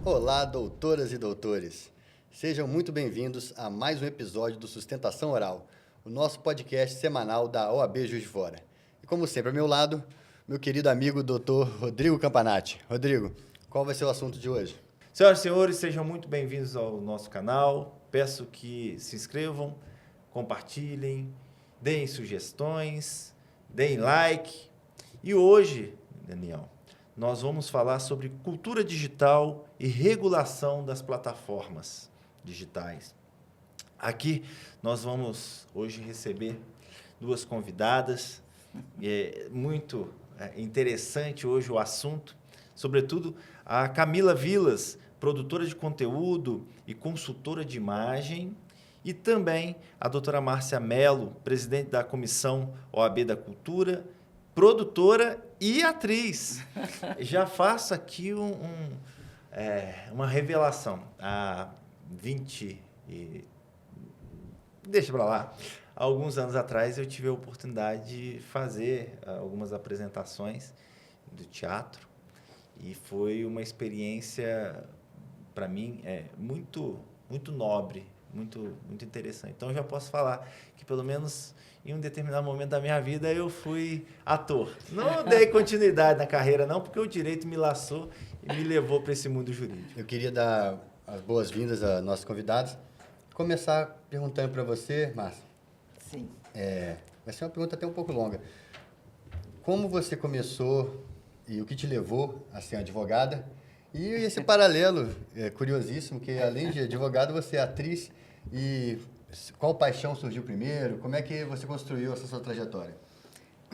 Olá, doutoras e doutores. Sejam muito bem-vindos a mais um episódio do Sustentação Oral, o nosso podcast semanal da OAB Juiz de Fora. E como sempre, ao meu lado, meu querido amigo Dr. Rodrigo Campanati. Rodrigo, qual vai ser o assunto de hoje? Senhoras e senhores, sejam muito bem-vindos ao nosso canal. Peço que se inscrevam, compartilhem, deem sugestões, deem like. E hoje, Daniel, nós vamos falar sobre cultura digital e regulação das plataformas digitais. Aqui nós vamos hoje receber duas convidadas. É muito interessante hoje o assunto, sobretudo a Camila Vilas, produtora de conteúdo e consultora de imagem, e também a doutora Márcia Mello, presidente da Comissão OAB da Cultura, produtora e atriz. Já faço aqui uma revelação. Há 20 e... Deixa para lá. Há alguns anos atrás eu tive a oportunidade de fazer algumas apresentações do teatro e foi uma experiência, para mim, muito, muito nobre, muito interessante. Então, eu já posso falar que, pelo menos em um determinado momento da minha vida, eu fui ator. Não dei continuidade na carreira, não, porque o direito me laçou e me levou para esse mundo jurídico. Eu queria dar as boas-vindas a nossos convidados. Começar perguntando para você, Márcia. Sim. Vai ser uma pergunta até um pouco longa. Como você começou e o que te levou a ser advogada? E esse paralelo curiosíssimo, que além de advogada, você é atriz. E qual paixão surgiu primeiro? Como é que você construiu essa sua trajetória?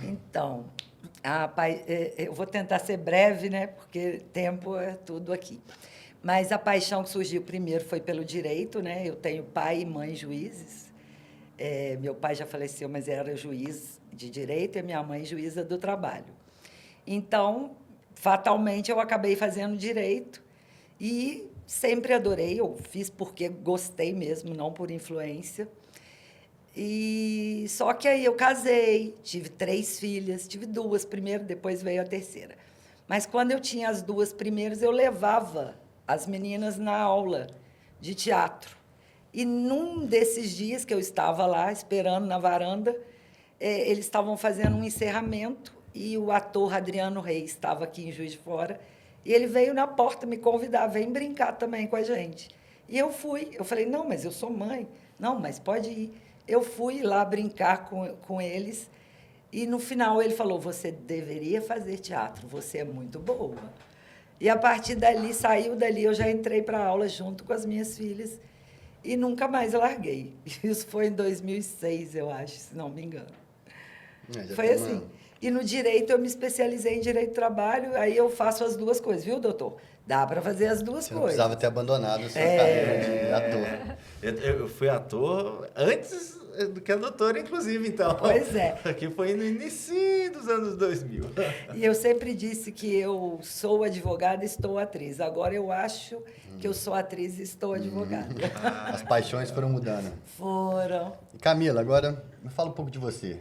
Então, eu vou tentar ser breve, né? Porque tempo é tudo aqui. Mas a paixão que surgiu primeiro foi pelo direito, né? Eu tenho pai e mãe juízes. Meu pai já faleceu, mas era juiz de direito e minha mãe juíza do trabalho. Então, fatalmente, eu acabei fazendo direito e sempre adorei. Eu fiz porque gostei mesmo, não por influência. E só que aí eu casei, tive 3 filhas, tive 2 primeiro, depois veio a terceira. Mas quando eu tinha as 2 primeiras, eu levava as meninas na aula de teatro. E num desses dias que eu estava lá, esperando na varanda, eles estavam fazendo um encerramento e o ator Adriano Reis estava aqui em Juiz de Fora e ele veio na porta me convidar, vem brincar também com a gente. E eu fui. Eu falei, não, mas eu sou mãe. Não, mas pode ir. Eu fui lá brincar com eles e, no final, ele falou, você deveria fazer teatro, você é muito boa. E, a partir dali, saiu dali, eu já entrei para a aula junto com as minhas filhas e nunca mais larguei. Isso foi em 2006, eu acho, se não me engano. Foi assim. E no direito, eu me especializei em direito do trabalho, aí eu faço as duas coisas, viu, doutor? Dá para fazer as duas Você coisas. Não precisava ter abandonado a sua carreira de ator. Eu fui ator antes do que a doutora, inclusive, então. Pois é. Aqui foi no início dos anos 2000. E eu sempre disse que eu sou advogada e estou atriz. Agora eu acho que eu sou atriz e estou advogada. As paixões foram mudando. Foram. E Camila, agora me fala um pouco de você.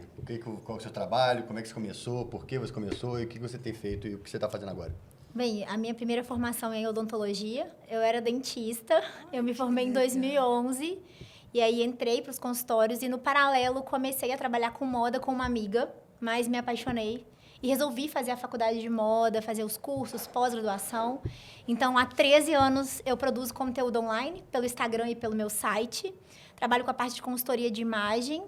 Qual é o seu trabalho, como é que você começou, por que você começou e o que você tem feito e o que você está fazendo agora? Bem, a minha primeira formação é em odontologia. Eu era dentista, eu me formei em 2011 e aí entrei para os consultórios e no paralelo comecei a trabalhar com moda com uma amiga, mas me apaixonei e resolvi fazer a faculdade de moda, fazer os cursos, pós-graduação. Então, há 13 anos eu produzo conteúdo online pelo Instagram e pelo meu site. Trabalho com a parte de consultoria de imagem,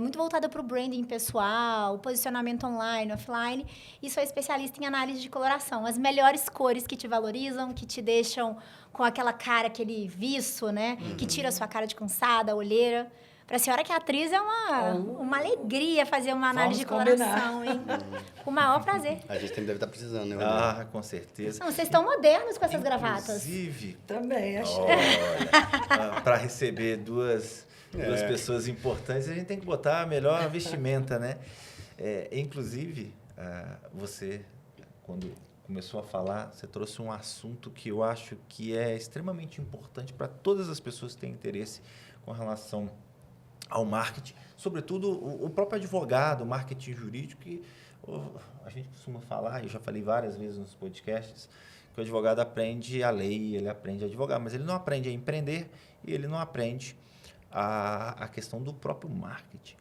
muito voltada para o branding pessoal, posicionamento online, offline, e sou especialista em análise de coloração. As melhores cores que te valorizam, que te deixam com aquela cara, aquele viço, né? Que tira a sua cara de cansada, olheira. Para a senhora que é atriz, é uma alegria fazer uma análise de coloração, hein? Com o maior prazer. A gente deve estar precisando, né? Ah, com certeza. Não, vocês estão modernos com essas gravatas. Inclusive, Também, achei. para receber duas pessoas importantes, a gente tem que botar a melhor vestimenta, né? Inclusive, você, quando começou a falar, você trouxe um assunto que eu acho que é extremamente importante para todas as pessoas que têm interesse com relação ao marketing, sobretudo o próprio advogado, o marketing jurídico, que a gente costuma falar, eu já falei várias vezes nos podcasts, que o advogado aprende a lei, ele aprende a advogar, mas ele não aprende a empreender e ele não aprende a questão do próprio marketing.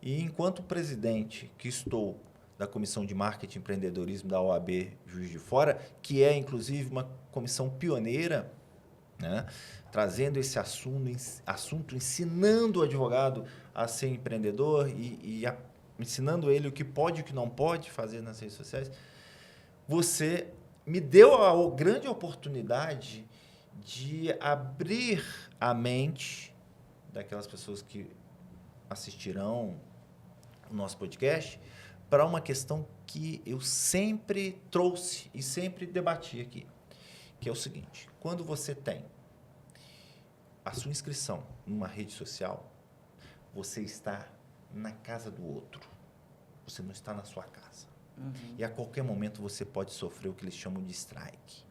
E enquanto presidente que estou da Comissão de Marketing e Empreendedorismo da OAB Juiz de Fora, que é, inclusive, uma comissão pioneira, né, trazendo esse assunto, ensinando o advogado a ser empreendedor e ensinando ele o que pode e o que não pode fazer nas redes sociais, você me deu a grande oportunidade de abrir a mente daquelas pessoas que assistirão o nosso podcast para uma questão que eu sempre trouxe e sempre debati aqui, que é o seguinte: quando você tem a sua inscrição numa rede social, você está na casa do outro, você não está na sua casa. E a qualquer momento você pode sofrer o que eles chamam de strike.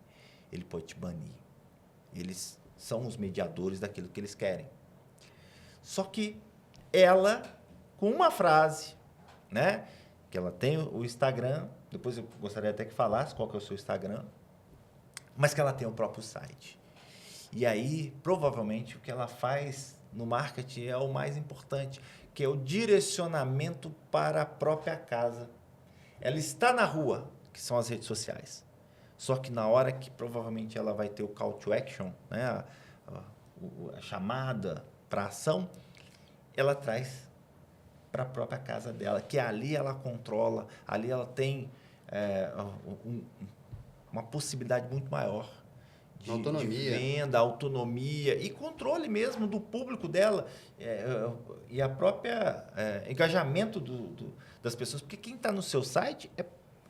Ele pode te banir. Eles são os mediadores daquilo que eles querem. Só que ela, com uma frase, né, que ela tem o Instagram, depois eu gostaria até que falasse qual que é o seu Instagram, mas que ela tem o próprio site. E aí, provavelmente, o que ela faz no marketing é o mais importante, que é o direcionamento para a própria casa. Ela está na rua, que são as redes sociais. Só que na hora que provavelmente ela vai ter o call to action, né, a chamada para ação, ela traz para a própria casa dela, que ali ela controla, ali ela tem uma possibilidade muito maior de venda, autonomia e controle mesmo do público dela e a própria engajamento das pessoas. Porque quem está no seu site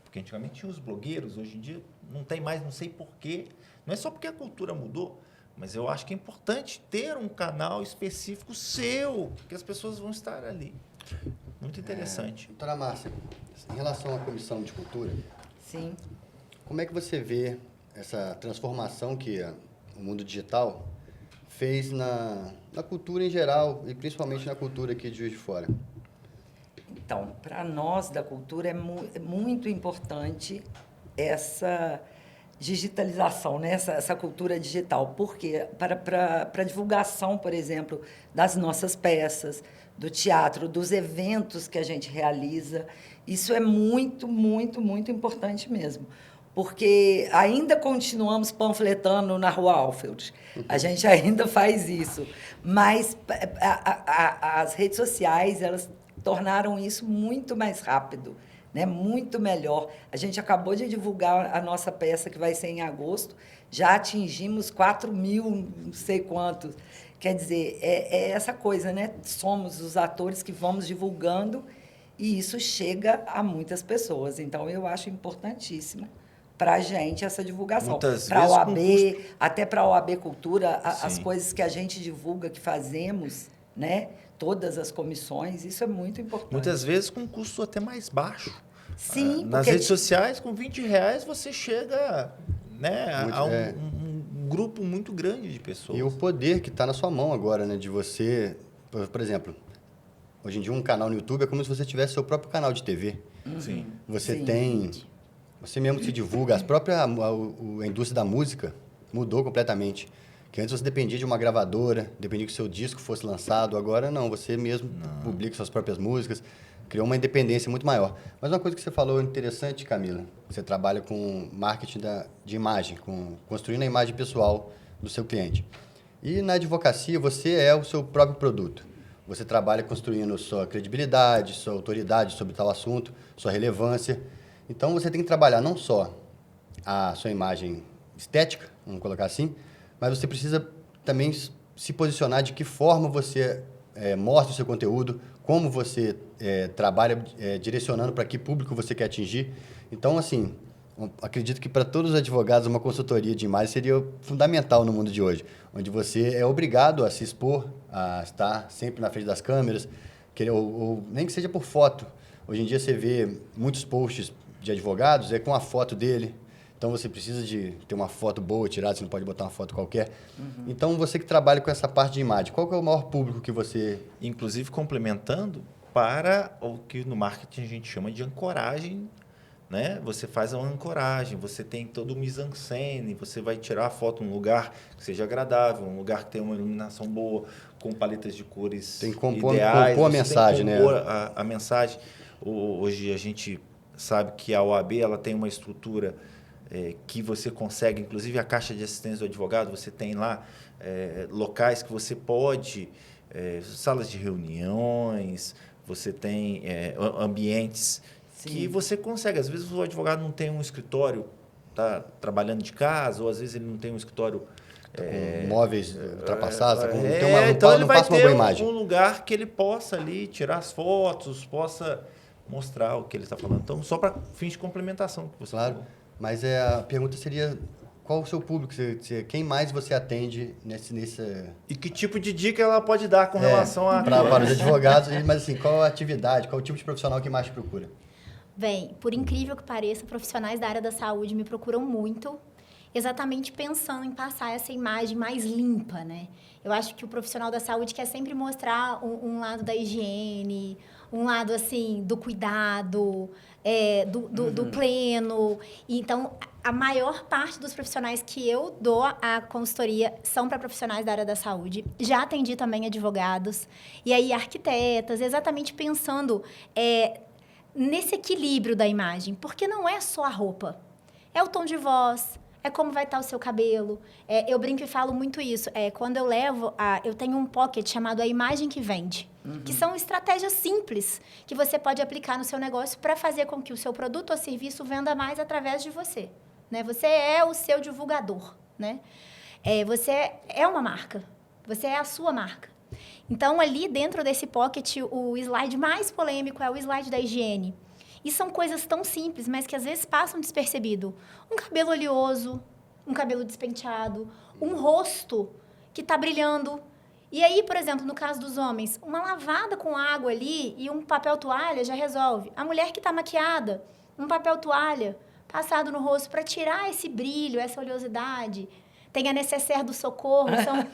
porque antigamente tinha os blogueiros, hoje em dia não tem mais, não sei porquê. Não é só porque a cultura mudou, mas eu acho que é importante ter um canal específico seu, que as pessoas vão estar ali. Muito interessante. Doutora Márcia, em relação à Comissão de Cultura, Sim. como é que você vê essa transformação que o mundo digital fez na cultura em geral e principalmente na cultura aqui de Juiz de Fora? Então, para nós da cultura é muito importante essa digitalização, né? essa cultura digital. Por quê? Para a divulgação, por exemplo, das nossas peças, do teatro, dos eventos que a gente realiza. Isso é muito, muito, muito importante mesmo. Porque ainda continuamos panfletando na Rua Alfeld. A gente ainda faz isso. Mas as redes sociais, elas tornaram isso muito mais rápido, né? Muito melhor. A gente acabou de divulgar a nossa peça, que vai ser em agosto. Já atingimos 4.000, não sei quantos. Quer dizer, é essa coisa, né? Somos os atores que vamos divulgando e isso chega a muitas pessoas. Então, eu acho importantíssimo para a gente essa divulgação. Para a OAB, até para a OAB Cultura, as coisas que a gente divulga, que fazemos, né? Todas as comissões, isso é muito importante. Muitas vezes com um custo até mais baixo. Sim. Nas redes sociais, com R$20, você chega, né, a um grupo muito grande de pessoas. E o poder que está na sua mão agora, né? De você, por exemplo, hoje em dia um canal no YouTube é como se você tivesse seu próprio canal de TV. Sim. Você Sim. tem... Você mesmo se divulga. A indústria da música mudou completamente. Que antes você dependia de uma gravadora, dependia que o seu disco fosse lançado. Agora não, você mesmo publica suas próprias músicas. Criou uma independência muito maior. Mas uma coisa que você falou interessante, Camila, você trabalha com marketing de imagem, construindo a imagem pessoal do seu cliente. E na advocacia, você é o seu próprio produto. Você trabalha construindo sua credibilidade, sua autoridade sobre tal assunto, sua relevância. Então, você tem que trabalhar não só a sua imagem estética, vamos colocar assim, mas você precisa também se posicionar de que forma você mostra o seu conteúdo, como você trabalha direcionando para que público você quer atingir. Então, assim, acredito que para todos os advogados uma consultoria de imagem seria fundamental no mundo de hoje, onde você é obrigado a se expor, a estar sempre na frente das câmeras, ou nem que seja por foto. Hoje em dia você vê muitos posts de advogados com a foto dele. Então, você precisa de ter uma foto boa tirada, você não pode botar uma foto qualquer. Uhum. Então, você que trabalha com essa parte de imagem, qual que é o maior público que você... Inclusive, complementando para o que no marketing a gente chama de ancoragem né? Você faz uma ancoragem, você tem todo o mise-en-scène, você vai tirar a foto num lugar que seja agradável, um lugar que tenha uma iluminação boa, com paletas de cores Tem que compor ideais. a Você mensagem, tem né? que compor a mensagem. Hoje a gente sabe que a OAB ela tem uma estrutura que você consegue, inclusive a caixa de assistência do advogado, você tem lá locais que você pode, salas de reuniões, você tem ambientes que você consegue. Às vezes o advogado não tem um escritório, tá trabalhando de casa, ou às vezes ele não tem um escritório... com móveis ultrapassados, então ele não vai passa uma ter boa imagem. um lugar que ele possa ali tirar as fotos, possa mostrar o que ele está falando. Então, só para fins de complementação que você Claro, falou. mas a pergunta seria, qual o seu público? Quem mais você atende nesse... E que tipo de dica ela pode dar com relação a... Para os advogados, mas assim, qual a atividade, qual o tipo de profissional que mais te procura? Bem, por incrível que pareça, profissionais da área da saúde me procuram muito, exatamente pensando em passar essa imagem mais limpa, né? Eu acho que o profissional da saúde quer sempre mostrar um lado da higiene, um lado, assim, do cuidado, do pleno. Então, a maior parte dos profissionais que eu dou a consultoria são para profissionais da área da saúde. Já atendi também advogados, e aí arquitetas, exatamente pensando nesse equilíbrio da imagem, porque não é só a roupa, é o tom de voz, é como vai estar o seu cabelo. Eu brinco e falo muito isso. Quando eu levo, eu tenho um pocket chamado A Imagem que Vende, que são estratégias simples que você pode aplicar no seu negócio para fazer com que o seu produto ou serviço venda mais através de você. Né? Você é o seu divulgador. Né? Você é uma marca. Você é a sua marca. Então, ali dentro desse pocket, o slide mais polêmico é o slide da higiene. E são coisas tão simples, mas que às vezes passam despercebido. Um cabelo oleoso, um cabelo despenteado, um rosto que está brilhando. E aí, por exemplo, no caso dos homens, uma lavada com água ali e um papel toalha já resolve. A mulher que está maquiada, um papel toalha passado no rosto para tirar esse brilho, essa oleosidade. Tem a necessaire do socorro, são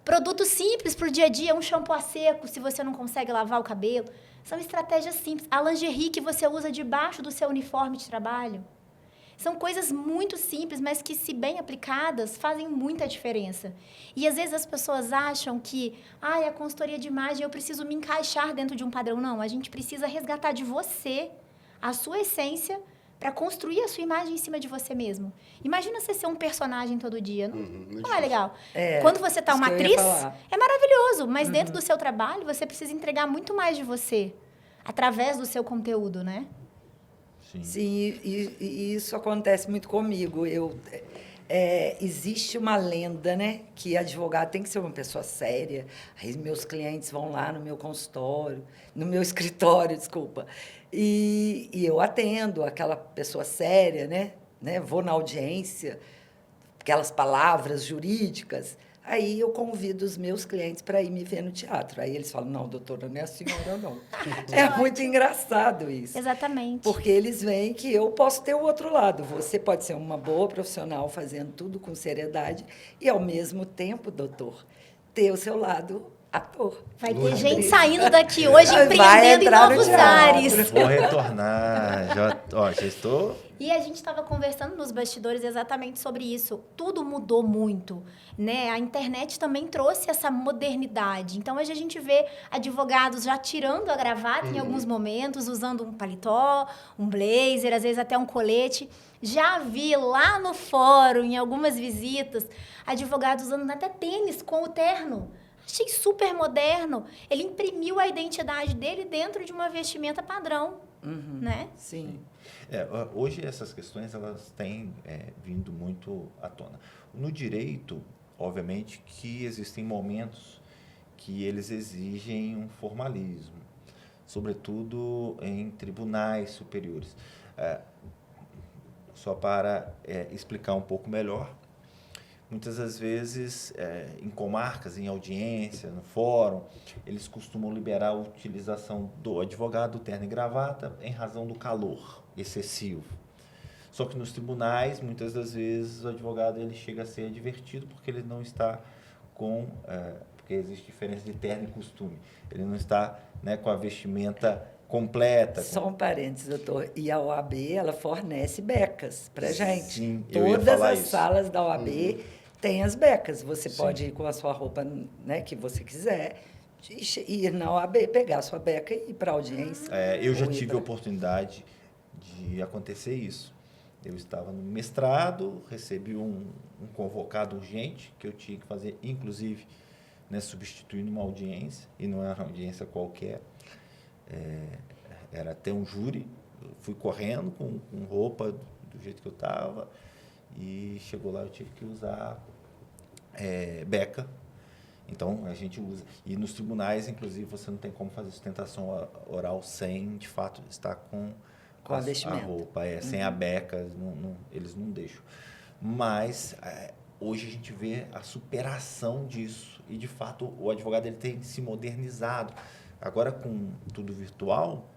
produtos simples para o dia a dia, um shampoo a seco, se você não consegue lavar o cabelo. São estratégias simples. A lingerie que você usa debaixo do seu uniforme de trabalho. São coisas muito simples, mas que, se bem aplicadas, fazem muita diferença. E, às vezes, as pessoas acham que a consultoria de imagem, eu preciso me encaixar dentro de um padrão. Não, a gente precisa resgatar de você a sua essência para construir a sua imagem em cima de você mesmo. Imagina você ser um personagem todo dia. Não é legal. Quando você está uma atriz, é maravilhoso, mas dentro do seu trabalho, você precisa entregar muito mais de você, através do seu conteúdo, né? Sim, e isso acontece muito comigo. Existe uma lenda, né, que advogado tem que ser uma pessoa séria. Aí meus clientes vão lá no meu consultório, no meu escritório, desculpa, e eu atendo aquela pessoa séria, né? Vou na audiência, aquelas palavras jurídicas. Aí eu convido os meus clientes para ir me ver no teatro. Aí eles falam, não, doutora, não é a senhora, não. É muito engraçado isso. Exatamente. Porque eles veem que eu posso ter o outro lado. Você pode ser uma boa profissional fazendo tudo com seriedade e, ao mesmo tempo, doutor, ter o seu lado ator. Vai ter gente saindo daqui hoje empreendendo em novos ares. Vou retornar. Já estou... E a gente estava conversando nos bastidores exatamente sobre isso. Tudo mudou muito, né? A internet também trouxe essa modernidade. Então, hoje a gente vê advogados já tirando a gravata em alguns momentos, usando um paletó, um blazer, às vezes até um colete. Já vi lá no fórum, em algumas visitas, advogados usando até tênis com o terno. Achei super moderno. Ele imprimiu a identidade dele dentro de uma vestimenta padrão, né? Sim. Hoje essas questões elas têm vindo muito à tona. No direito, obviamente, que existem momentos que eles exigem um formalismo, sobretudo em tribunais superiores. Só para explicar um pouco melhor, muitas das vezes, em comarcas, em audiência, no fórum, eles costumam liberar a utilização do advogado, terno e gravata, em razão do calor excessivo. Só que nos tribunais, muitas das vezes, o advogado ele chega a ser advertido porque ele não está porque existe diferença de terno e costume. Ele não está com a vestimenta completa. Só um parênteses, doutor. E a OAB, ela fornece becas para gente. Sim, eu ia Todas falar as isso. salas da OAB têm as becas. Você Sim. pode ir com a sua roupa, né, que você quiser, ir na OAB, pegar a sua beca e ir para a audiência. Eu já Ou ir tive a pra- oportunidade de acontecer isso. Eu estava no mestrado, recebi um convocado urgente que eu tinha que fazer, inclusive, né, substituindo uma audiência, e não era uma audiência qualquer, era até um júri. Eu fui correndo com roupa do jeito que eu estava, e chegou lá, eu tive que usar beca. Então, a gente usa. E nos tribunais, inclusive, você não tem como fazer sustentação oral sem, de fato, estar com a a vestimenta. roupa. Sem a beca, eles não deixam. Mas, hoje a gente vê a superação disso. E, de fato, o advogado ele tem se modernizado. Agora, com tudo virtual,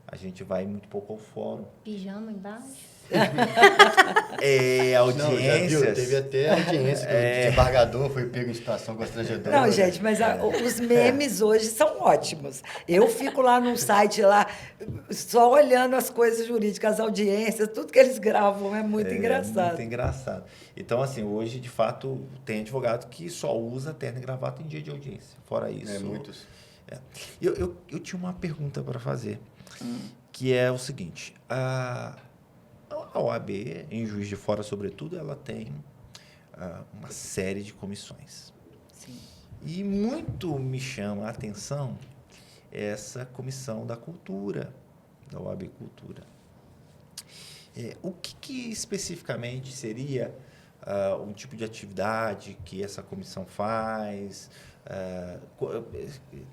a gente vai muito pouco ao fórum. Pijama embaixo. Não, já viu? Audiências. Teve até audiência que o desembargador foi pego em situação constrangedora. Não, gente, mas os memes hoje são ótimos. Eu fico lá num site lá, só olhando as coisas jurídicas, as audiências, tudo que eles gravam, é muito engraçado. Muito engraçado. Então, assim, hoje, de fato, tem advogado que só usa terno e gravata em dia de audiência. Fora isso... Muitos. Eu tinha uma pergunta para fazer, que é o seguinte. A OAB, em Juiz de Fora, sobretudo, ela tem uma série de comissões. Sim. E muito me chama a atenção essa comissão da cultura, da OAB Cultura. O que especificamente seria um tipo de atividade que essa comissão faz?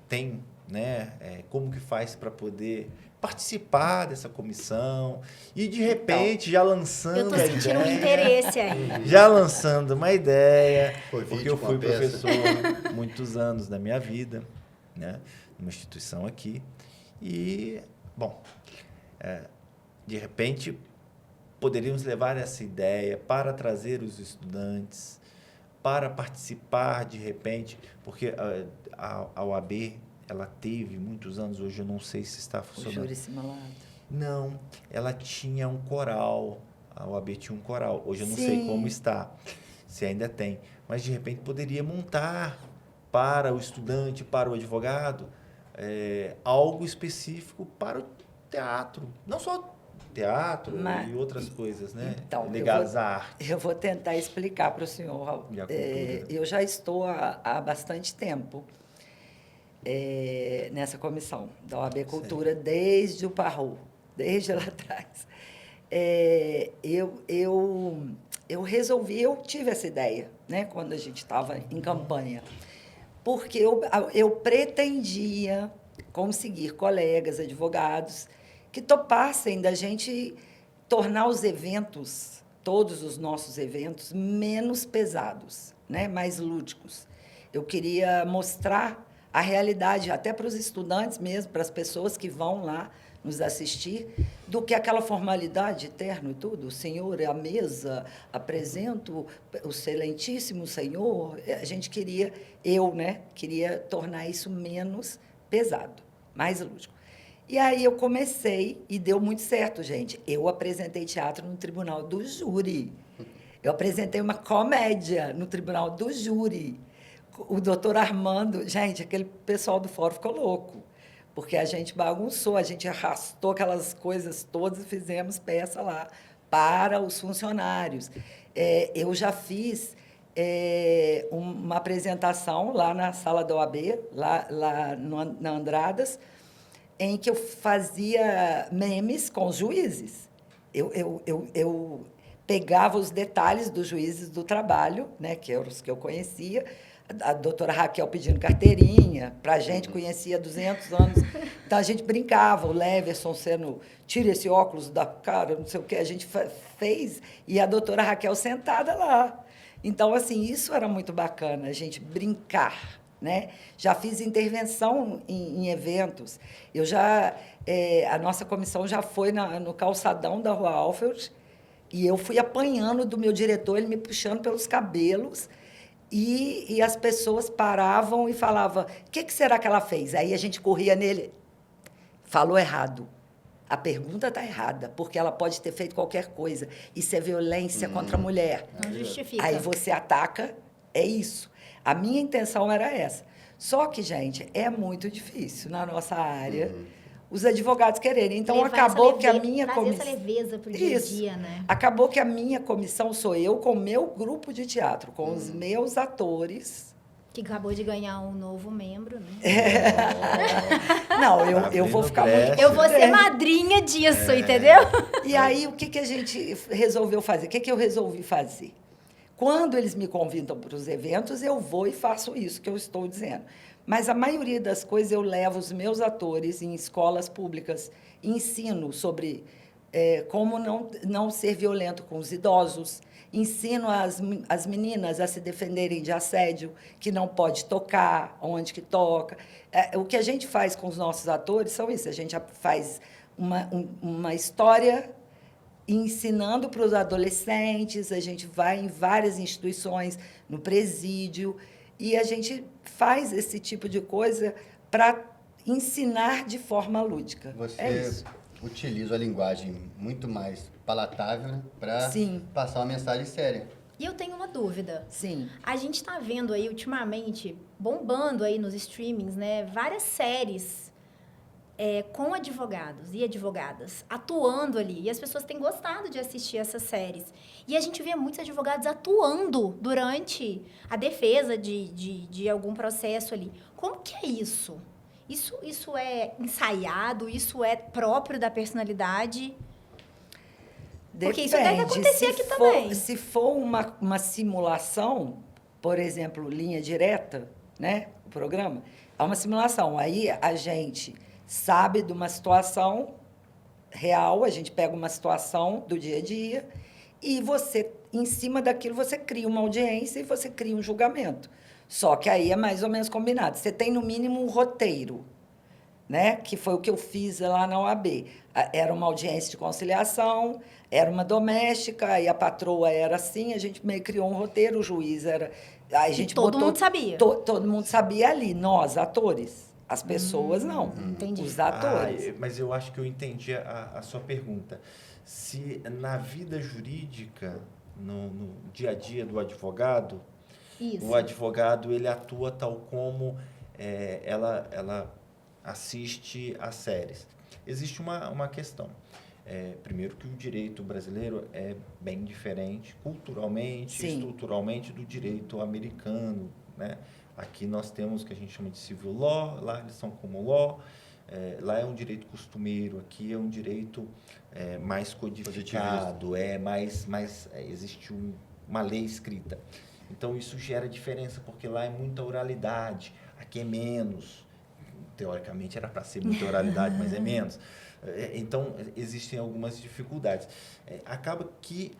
Tem, né, como que faz para poder participar dessa comissão e, de repente, já lançando Eu tô a sentindo um ideia, interesse aí. já lançando uma ideia, Foi porque vídeo eu com fui a peça. professor muitos anos da minha vida, né, numa instituição aqui, e, bom, de repente, poderíamos levar essa ideia para trazer os estudantes, para participar, de repente, porque a OAB, ela teve muitos anos, hoje eu não sei se está O funcionando. júri simulado. Não, ela tinha um coral, a OAB tinha um coral. Hoje eu não sei Sim. como está, se ainda tem. Mas, de repente, poderia montar para o estudante, para o advogado, algo específico para o teatro. Não só teatro Mas- e outras coisas, né? Então, ligadas à arte. Eu vou tentar explicar para o senhor, Raul. E a cultura. Eu já estou há bastante tempo nessa comissão da OAB Cultura, desde o Parru, desde lá atrás. Eu resolvi, eu tive essa ideia, né, quando a gente estava em campanha, porque eu pretendia conseguir colegas advogados que topassem da gente tornar os eventos, todos os nossos eventos, menos pesados, né, mais lúdicos. Eu queria mostrar a realidade, até para os estudantes mesmo, para as pessoas que vão lá nos assistir, do que aquela formalidade terno e tudo. O senhor é a mesa, apresento o excelentíssimo senhor. A gente queria, queria tornar isso menos pesado, mais lúdico. E aí eu comecei, e deu muito certo, gente. Eu apresentei teatro no tribunal do júri. Eu apresentei uma comédia no tribunal do júri. O doutor Armando, gente, aquele pessoal do fórum ficou louco, porque a gente bagunçou, a gente arrastou aquelas coisas todas e fizemos peça lá para os funcionários. Eu já fiz uma apresentação lá na sala da OAB, lá na Andradas, em que eu fazia memes com os juízes. Eu pegava os detalhes dos juízes do trabalho, né, que eram os que eu conhecia, a doutora Raquel pedindo carteirinha, para a gente, conhecia há 200 anos. Então, a gente brincava, o Leverson sendo, tira esse óculos da cara, não sei o quê. A gente fez, e a doutora Raquel sentada lá. Então, assim, isso era muito bacana, a gente brincar, né? Já fiz intervenção em eventos. A nossa comissão já foi no calçadão da Rua Alfeld, e eu fui apanhando do meu diretor, ele me puxando pelos cabelos, e as pessoas paravam e falavam, o que será que ela fez? Aí a gente corria nele, falou errado. A pergunta está errada, porque ela pode ter feito qualquer coisa. Isso é violência contra a mulher. Não justifica. Aí você ataca, é isso. A minha intenção era essa. Só que, gente, é muito difícil na nossa área os advogados quererem. Então, Levar acabou essa que a leve- minha trazer comissão... essa leveza pro dia a Isso. dia, né? Acabou que a minha comissão sou eu com o meu grupo de teatro, com os meus atores. Que acabou de ganhar um novo membro, né? Não, eu Abrindo vou ficar brecha. muito... Eu vou ser madrinha disso, entendeu? E aí, o que a gente resolveu fazer? O que eu resolvi fazer? Quando eles me convidam para os eventos, eu vou e faço isso que eu estou dizendo. Mas a maioria das coisas eu levo os meus atores em escolas públicas, ensino sobre como não ser violento com os idosos, ensino as meninas a se defenderem de assédio, que não pode tocar, onde que toca. O que a gente faz com os nossos atores são isso, a gente faz uma história ensinando para os adolescentes, a gente vai em várias instituições, no presídio, e a gente faz esse tipo de coisa para ensinar de forma lúdica. Você É isso. utiliza a linguagem muito mais palatável, né, para Sim. passar uma mensagem séria. E eu tenho uma dúvida. Sim. A gente tá vendo aí, ultimamente, bombando aí nos streamings, né? Várias séries com advogados e advogadas atuando ali. E as pessoas têm gostado de assistir essas séries. E a gente vê muitos advogados atuando durante a defesa de algum processo ali. Como que é isso? Isso é ensaiado? Isso é próprio da personalidade? Porque isso deve acontecer aqui também. Se for uma simulação, por exemplo, linha direta, né, o programa, é uma simulação. Aí a gente sabe de uma situação real, a gente pega uma situação do dia a dia e você, em cima daquilo, você cria uma audiência e você cria um julgamento. Só que aí é mais ou menos combinado. Você tem, no mínimo, um roteiro, né? Que foi o que eu fiz lá na OAB. Era uma audiência de conciliação, era uma doméstica, e a patroa era assim, a gente meio criou um roteiro, o juiz era... Aí a gente todo mundo sabia. Todo mundo sabia ali, nós, atores. As pessoas, não. Entendi. Os atores. Mas eu acho que eu entendi a sua pergunta. Se na vida jurídica, no dia a dia do advogado, Isso. o advogado ele atua tal como ela assiste às séries. Existe uma questão. Primeiro que o direito brasileiro é bem diferente culturalmente, Sim. estruturalmente do direito americano, né? Aqui nós temos o que a gente chama de civil law, lá eles são common law, lá é um direito costumeiro, aqui é um direito mais codificado, existe uma lei escrita. Então, isso gera diferença, porque lá é muita oralidade, aqui é menos. Teoricamente, era para ser muita oralidade, mas é menos. Então, existem algumas dificuldades. Acaba que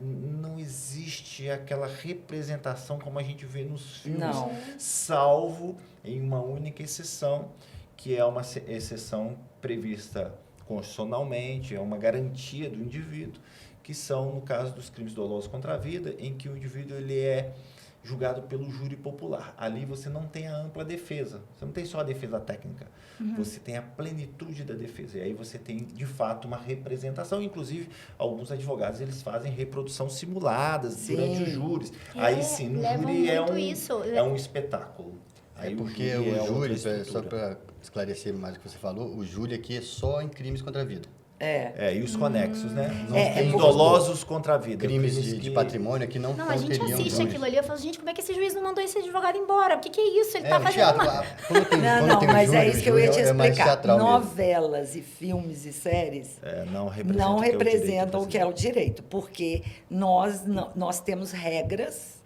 não existe aquela representação como a gente vê nos filmes, Não. salvo em uma única exceção, que é uma exceção prevista constitucionalmente, é uma garantia do indivíduo, que são, no caso dos crimes dolosos contra a vida, em que o indivíduo ele é julgado pelo júri popular. Ali você não tem a ampla defesa, você não tem só a defesa técnica, você tem a plenitude da defesa, e aí você tem, de fato, uma representação, inclusive, alguns advogados, eles fazem reprodução simuladas durante os júris. Aí sim, no levam júri muito isso. é um espetáculo. Aí Porque o o outra júri, só estrutura. para esclarecer mais o que você falou, o júri aqui é só em crimes contra a vida. E os conexos, né? Não É, tem porque- dolosos contra a vida. Crimes que- de patrimônio que não Não, a gente teriam assiste júri. aquilo ali, eu falo, gente, como é que esse juiz não mandou esse advogado embora? O que é isso? Ele tá o fazendo teatro, uma... quando tem, Não, quando não, tem o mas júri, é isso que eu ia te é mais explicar. teatral mesmo. Novelas e filmes e séries não não representam representam o que é o direito, porque nós temos regras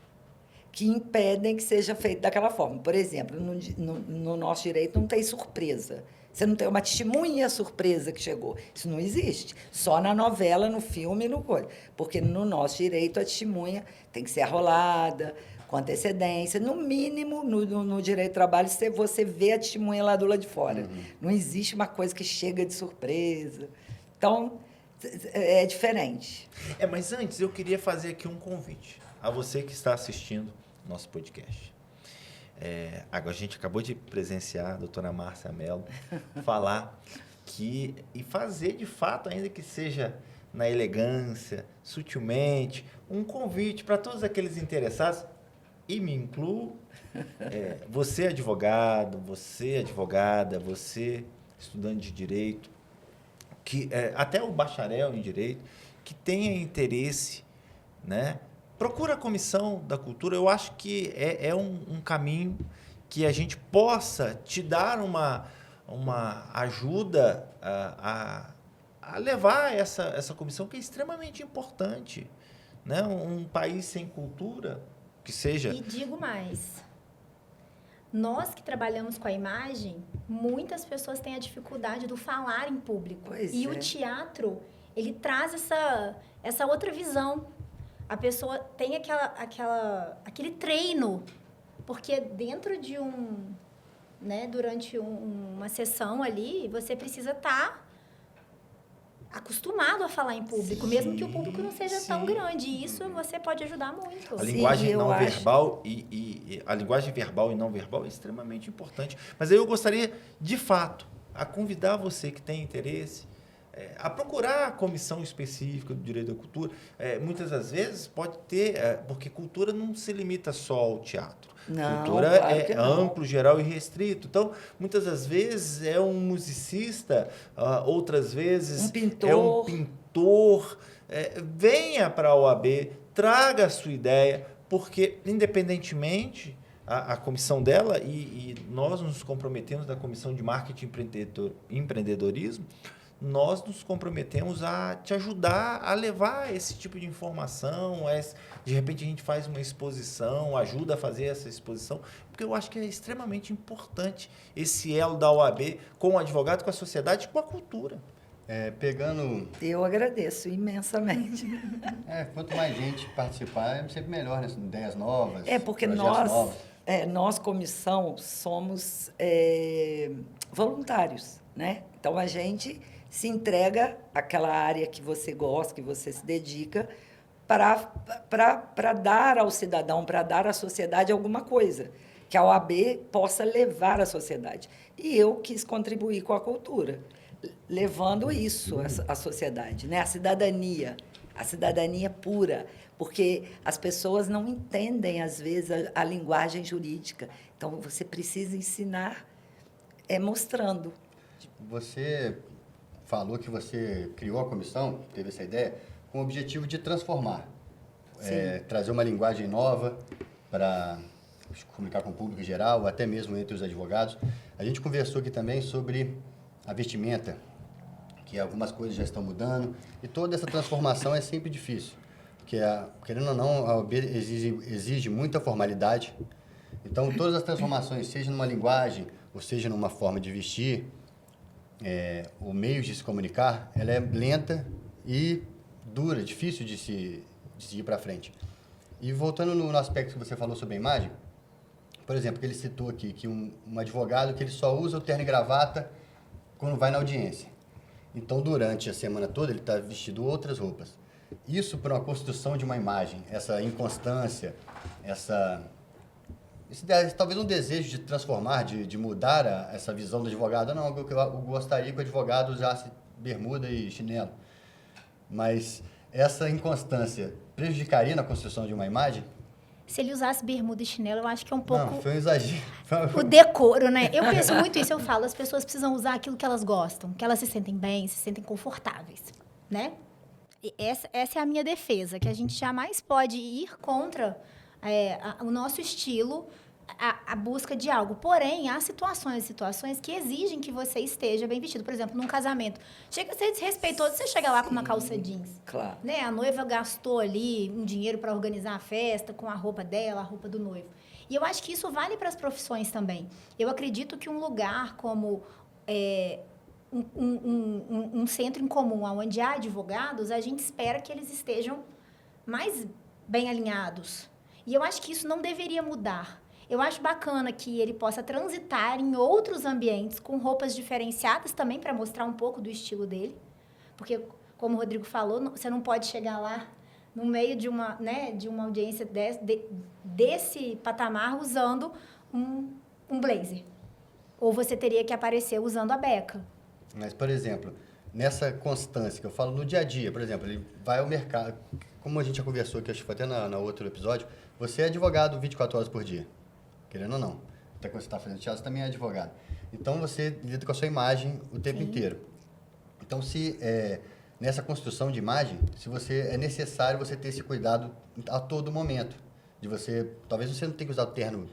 que impedem que seja feito daquela forma. Por exemplo, no nosso direito não tem surpresa. Você não tem uma testemunha surpresa que chegou. Isso não existe. Só na novela, no filme, no coisa. Porque no nosso direito a testemunha tem que ser arrolada, com antecedência. No mínimo, no direito do trabalho, você vê a testemunha lá do lado de fora. Não existe uma coisa que chega de surpresa. Então, é diferente. Mas antes eu queria fazer aqui um convite a você que está assistindo nosso podcast. Agora a gente acabou de presenciar a doutora Márcia Mello falar e fazer de fato, ainda que seja na elegância, sutilmente, um convite para todos aqueles interessados, e me incluo, você advogado, você advogada, você estudante de direito, até o bacharel em direito, que tenha interesse, né? Procura a Comissão da Cultura. Eu acho que é um caminho que a gente possa te dar uma ajuda a levar essa comissão, que é extremamente importante, né? Um país sem cultura, que seja... E digo mais, nós que trabalhamos com a imagem, muitas pessoas têm a dificuldade do falar em público. Pois e é. o teatro, ele traz essa outra visão. A pessoa tem aquele treino, porque dentro de durante uma sessão ali, você precisa estar acostumado a falar em público, mesmo que o público não seja tão grande. E isso você pode ajudar muito. A linguagem não verbal a linguagem verbal e não verbal é extremamente importante. Mas aí eu gostaria, de fato, a convidar você que tem interesse a procurar a comissão específica do direito da cultura. Muitas das vezes pode ter, porque cultura não se limita só ao teatro. Não, Cultura claro que não. amplo, geral e restrito. Então, muitas das vezes é um musicista, outras vezes Um pintor. é um pintor. Venha para a OAB, traga a sua ideia, porque, independentemente, a comissão dela, e nós nos comprometemos da Comissão de Marketing e Empreendedorismo, nós nos comprometemos a te ajudar a levar esse tipo de informação. De repente, a gente faz uma exposição, ajuda a fazer essa exposição, porque eu acho que é extremamente importante esse elo da OAB com o advogado, com a sociedade, com a cultura. Eu agradeço imensamente. Quanto mais gente participar, é sempre melhor, né? Ideias novas, Porque projetos novos. nós, comissão, somos voluntários, né? Então, a gente se entrega àquela área que você gosta, que você se dedica, para dar ao cidadão, para dar à sociedade alguma coisa, que a OAB possa levar à sociedade. E eu quis contribuir com a cultura, levando isso à sociedade, né? A cidadania pura, porque as pessoas não entendem, às vezes, a linguagem jurídica. Então, você precisa ensinar mostrando. Você falou que você criou a comissão, teve essa ideia, com o objetivo de transformar, trazer uma linguagem nova para comunicar com o público em geral, até mesmo entre os advogados. A gente conversou aqui também sobre a vestimenta, que algumas coisas já estão mudando, e toda essa transformação é sempre difícil, porque, querendo ou não, a OAB exige muita formalidade. Então, todas as transformações, seja numa linguagem, ou seja numa forma de vestir, o meio de se comunicar, ela é lenta e dura, difícil de se ir para frente. E voltando no aspecto que você falou sobre a imagem, por exemplo, que ele citou aqui, que um advogado que ele só usa o terno e gravata quando vai na audiência. Então, durante a semana toda, ele está vestido outras roupas. Isso para uma construção de uma imagem, essa inconstância, talvez um desejo de transformar, de mudar essa visão do advogado. Não, eu gostaria que o advogado usasse bermuda e chinelo. Mas essa inconstância prejudicaria na construção de uma imagem? Se ele usasse bermuda e chinelo, eu acho que é um pouco... Não, foi um exagero. O decoro, né? Eu penso muito isso, eu falo, as pessoas precisam usar aquilo que elas gostam, que elas se sentem bem, se sentem confortáveis, né? E essa é a minha defesa, que a gente jamais pode ir contra o nosso estilo, a busca de algo. Porém, há situações que exigem que você esteja bem vestido. Por exemplo, num casamento. Chega a ser desrespeitoso, você chega lá com uma calça jeans. Claro. Né? A noiva gastou ali um dinheiro para organizar a festa com a roupa dela, a roupa do noivo. E eu acho que isso vale para as profissões também. Eu acredito que um lugar como um centro em comum, onde há advogados, a gente espera que eles estejam mais bem alinhados. E eu acho que isso não deveria mudar. Eu acho bacana que ele possa transitar em outros ambientes com roupas diferenciadas também para mostrar um pouco do estilo dele. Porque, como o Rodrigo falou, você não pode chegar lá no meio de uma audiência desse patamar usando um blazer. Ou você teria que aparecer usando a beca. Mas, por exemplo, nessa constância que eu falo no dia a dia, por exemplo, ele vai ao mercado, como a gente já conversou aqui, acho que foi até na outro episódio, você é advogado 24 horas por dia, querendo ou não. Até quando você está fazendo teatro, você também é advogado. Então, você lida com a sua imagem o tempo inteiro. Então, nessa construção de imagem, se você é necessário você ter esse cuidado a todo momento, de você, talvez você não tenha que usar o terno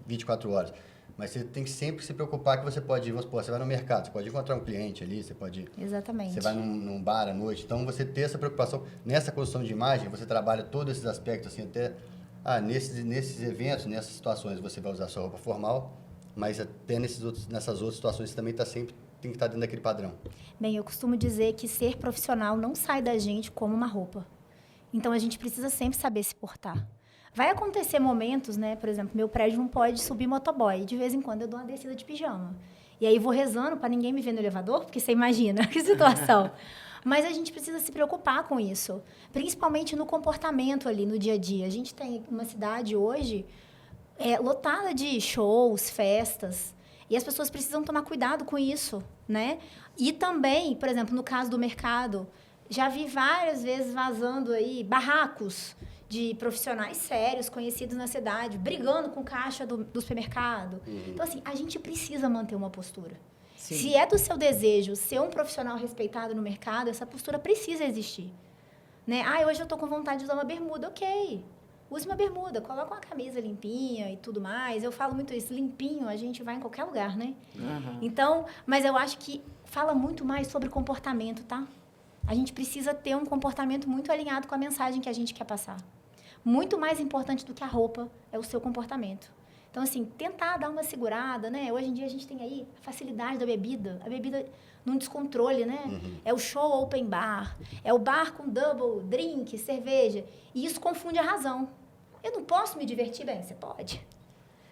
24 horas, mas você tem que sempre se preocupar que você pode ir, vamos supor, você vai no mercado, você pode encontrar um cliente ali, você pode... Exatamente. Você vai num bar à noite, então você ter essa preocupação, nessa construção de imagem, você trabalha todos esses aspectos, assim, até, nesses eventos, nessas situações, você vai usar sua roupa formal, mas até nessas outras situações, você também tem que estar dentro daquele padrão. Bem, eu costumo dizer que ser profissional não sai da gente como uma roupa. Então, a gente precisa sempre saber se portar. Vai acontecer momentos, né? Por exemplo, meu prédio não pode subir motoboy. De vez em quando eu dou uma descida de pijama. E aí vou rezando para ninguém me ver no elevador, porque você imagina que situação. Mas a gente precisa se preocupar com isso. Principalmente no comportamento ali, no dia a dia. A gente tem uma cidade hoje lotada de shows, festas. E as pessoas precisam tomar cuidado com isso, né? E também, por exemplo, no caso do mercado, já vi várias vezes vazando aí barracos de profissionais sérios, conhecidos na cidade, brigando com o caixa do supermercado. Então, assim, a gente precisa manter uma postura. Sim. Se é do seu desejo ser um profissional respeitado no mercado, essa postura precisa existir. Né? Hoje eu estou com vontade de usar uma bermuda. Ok, use uma bermuda, coloca uma camisa limpinha e tudo mais. Eu falo muito isso, limpinho, a gente vai em qualquer lugar, né? Então, mas eu acho que fala muito mais sobre comportamento, tá? A gente precisa ter um comportamento muito alinhado com a mensagem que a gente quer passar. Muito mais importante do que a roupa é o seu comportamento. Então, assim, tentar dar uma segurada, né? Hoje em dia a gente tem aí a facilidade da bebida, a bebida num descontrole, né? É o show open bar, é o bar com double drink, cerveja, e isso confunde a razão. Eu não posso me divertir bem? Você pode.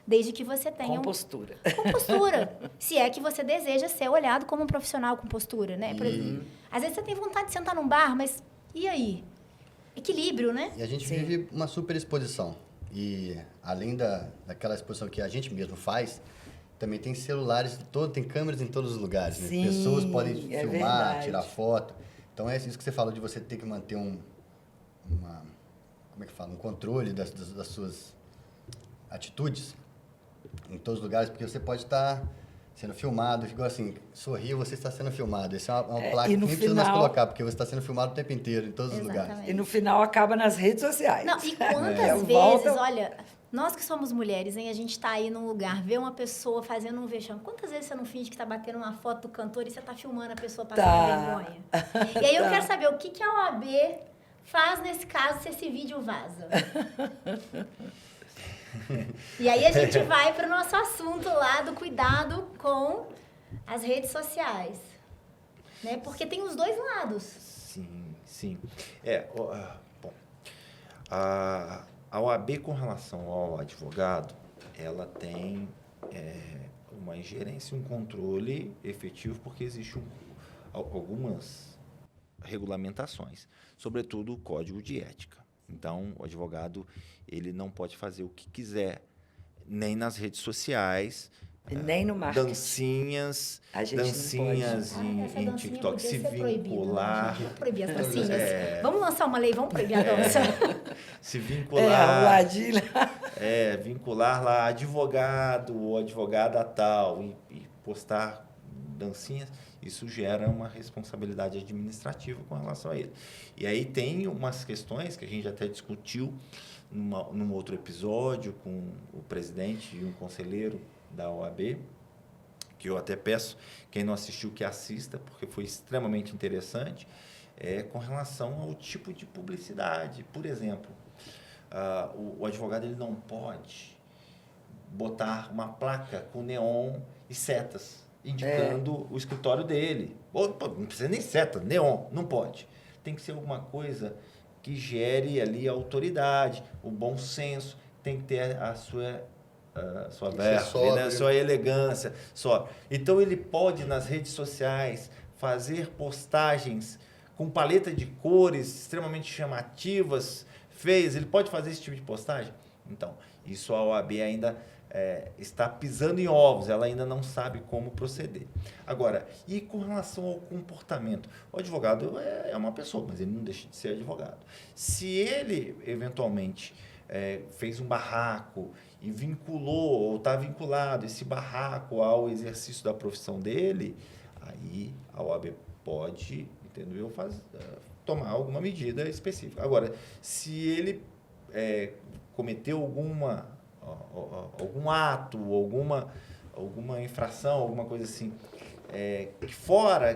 Desde que você tenha... Com postura. Com postura. Se é que você deseja ser olhado como um profissional com postura, né? Por exemplo, às vezes você tem vontade de sentar num bar, mas e aí? Equilíbrio, né? E a gente Sim. vive uma super exposição. E além daquela exposição que a gente mesmo faz, também tem celulares, tem câmeras em todos os lugares. Né? Sim, Pessoas podem é filmar, verdade. tirar foto. Então, é isso que você falou de você ter que manter como é que fala? Um controle das suas atitudes em todos os lugares, porque você pode estar sendo filmado, ficou assim, sorriu, você está sendo filmado. Essa é uma placa que nem precisa mais colocar, porque você está sendo filmado o tempo inteiro, em todos os lugares. Exatamente. E no final acaba nas redes sociais. Não, e quantas vezes, Volta- olha, nós que somos mulheres, hein, a gente tá aí num lugar, vê uma pessoa fazendo um vexame. Quantas vezes você não finge que tá batendo uma foto do cantor e você tá filmando a pessoa passando vergonha? E aí eu quero saber o que a OAB faz nesse caso se esse vídeo vaza. E aí a gente vai para o nosso assunto lá do cuidado com as redes sociais. Né? Porque tem os dois lados. Sim. Bom, a OAB, com relação ao advogado, ela tem uma ingerência, um controle efetivo, porque existe algumas regulamentações, sobretudo o Código de Ética. Então, o advogado ele não pode fazer o que quiser, nem nas redes sociais, E nem no marketing. dancinhas A gente não dancinhas Essa em dancinha TikTok, podia se ser proibida, né? vincular, Vamos proibir as dancinhas. Vamos lançar uma lei, vamos proibir a dança. se o vincular, Adila. vincular lá advogado ou advogada tal e postar dancinhas, isso gera uma responsabilidade administrativa com relação a ele. E aí tem umas questões que a gente até discutiu num outro episódio com o presidente e um conselheiro da OAB, que eu até peço, quem não assistiu que assista, porque foi extremamente interessante, com relação ao tipo de publicidade. Por exemplo, o advogado ele não pode botar uma placa com neon e setas, indicando o escritório dele. Ou, não precisa nem seta, neon, não pode. Tem que ser alguma coisa que gere ali a autoridade, o bom senso, tem que ter a sua verve, né? A sua elegância. Então, ele pode, nas redes sociais, fazer postagens com paleta de cores extremamente chamativas, feias. Ele pode fazer esse tipo de postagem? Então, isso a OAB ainda está pisando em ovos, ela ainda não sabe como proceder. Agora, e com relação ao comportamento? O advogado é uma pessoa, mas ele não deixa de ser advogado. Se ele, eventualmente, fez um barraco e vinculou, ou está vinculado esse barraco ao exercício da profissão dele, aí a OAB pode, entendeu, tomar alguma medida específica. Agora, se ele cometeu algum ato, alguma infração, alguma coisa assim,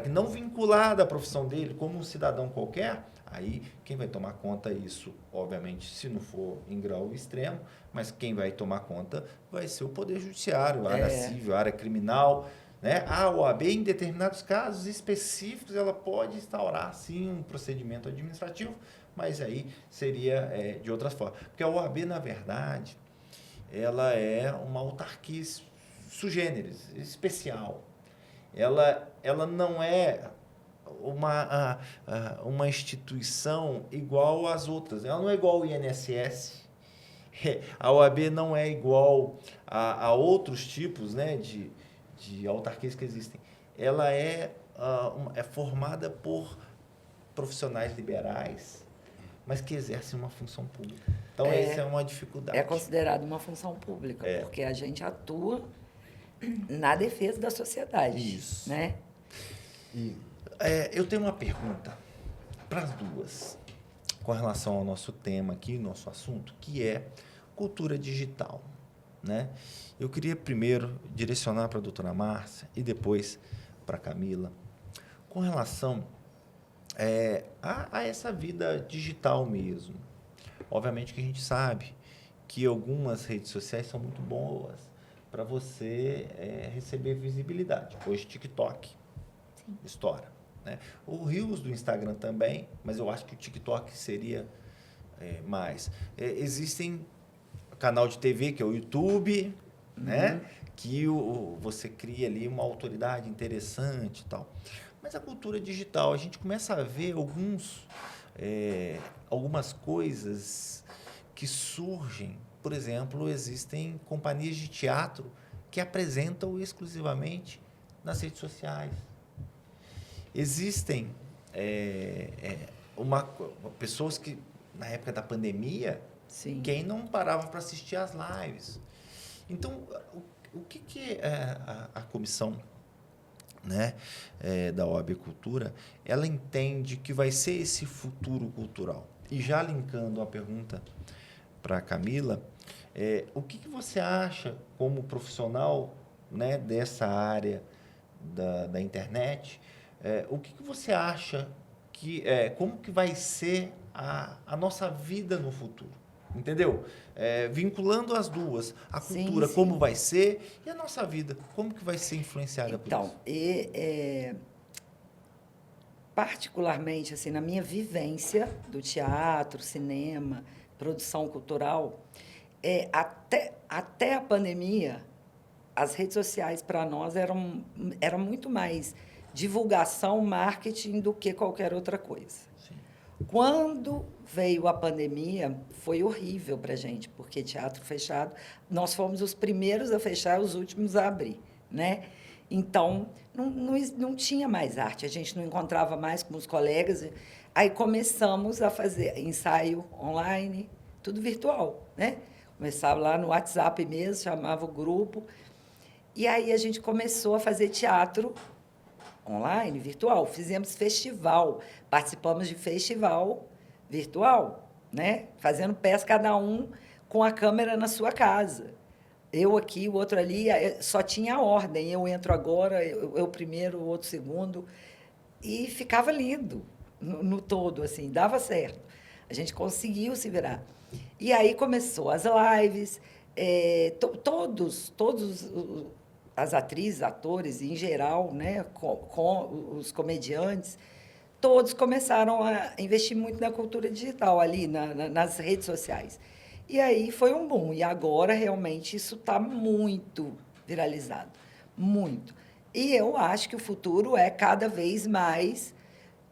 que não vinculada à profissão dele, como um cidadão qualquer, aí quem vai tomar conta disso, obviamente, se não for em grau extremo, mas quem vai tomar conta vai ser o Poder Judiciário, a área civil, a área criminal, né? A OAB, em determinados casos específicos, ela pode instaurar, sim, um procedimento administrativo, mas aí seria de outras formas. Porque a OAB, na verdade, ela é uma autarquia sui generis, especial. Ela não é uma instituição igual às outras. Ela não é igual ao INSS. A OAB não é igual a outros tipos, né, de autarquias que existem. Ela é formada por profissionais liberais, mas que exercem uma função pública. Então, essa é uma dificuldade. É considerado uma função pública, porque a gente atua na defesa da sociedade. Isso. Né? Eu tenho uma pergunta para as duas, com relação ao nosso tema aqui, nosso assunto, que é cultura digital, né? Eu queria primeiro direcionar para a doutora Márcia e depois para a Camila, com relação a essa vida digital mesmo. Obviamente que a gente sabe que algumas redes sociais são muito boas para você receber visibilidade. Hoje, TikTok estoura, né? O Reels do Instagram também, mas eu acho que o TikTok seria mais. Existem canal de TV, que é o YouTube, né? Que você cria ali uma autoridade interessante e tal. Mas a cultura digital, a gente começa a ver algumas coisas que surgem. Por exemplo, existem companhias de teatro que apresentam exclusivamente nas redes sociais. Existem pessoas que, na época da pandemia, quem não parava para assistir às lives. Então, o que a comissão, né, da OAB Cultura, ela entende que vai ser esse futuro cultural? E já linkando a pergunta para a Camila, o que você acha, como profissional, né, dessa área da internet, o que você acha como que vai ser a nossa vida no futuro? Entendeu? Vinculando as duas, a cultura, como vai ser, e a nossa vida, como que vai ser influenciada por isso? Então, particularmente, assim, na minha vivência do teatro, cinema, produção cultural, até a pandemia, as redes sociais, para nós, eram muito mais divulgação, marketing, do que qualquer outra coisa. Sim. Quando veio a pandemia, foi horrível para a gente, porque teatro fechado, nós fomos os primeiros a fechar, os últimos a abrir, né? Então, não tinha mais arte, a gente não encontrava mais com os colegas. Aí começamos a fazer ensaio online, tudo virtual, né? Começava lá no WhatsApp mesmo, chamava o grupo. E aí a gente começou a fazer teatro online, virtual. Fizemos festival, participamos de festival virtual, né? Fazendo peça cada um com a câmera na sua casa. Eu aqui, o outro ali, só tinha a ordem. Eu entro agora, eu primeiro, o outro segundo. E ficava lindo no todo, assim, dava certo. A gente conseguiu se virar. E aí começou as lives, todos as atrizes, atores, em geral, né, com os comediantes, todos começaram a investir muito na cultura digital, ali nas redes sociais. E aí foi um boom. E agora, realmente, isso está muito viralizado. Muito. E eu acho que o futuro é cada vez mais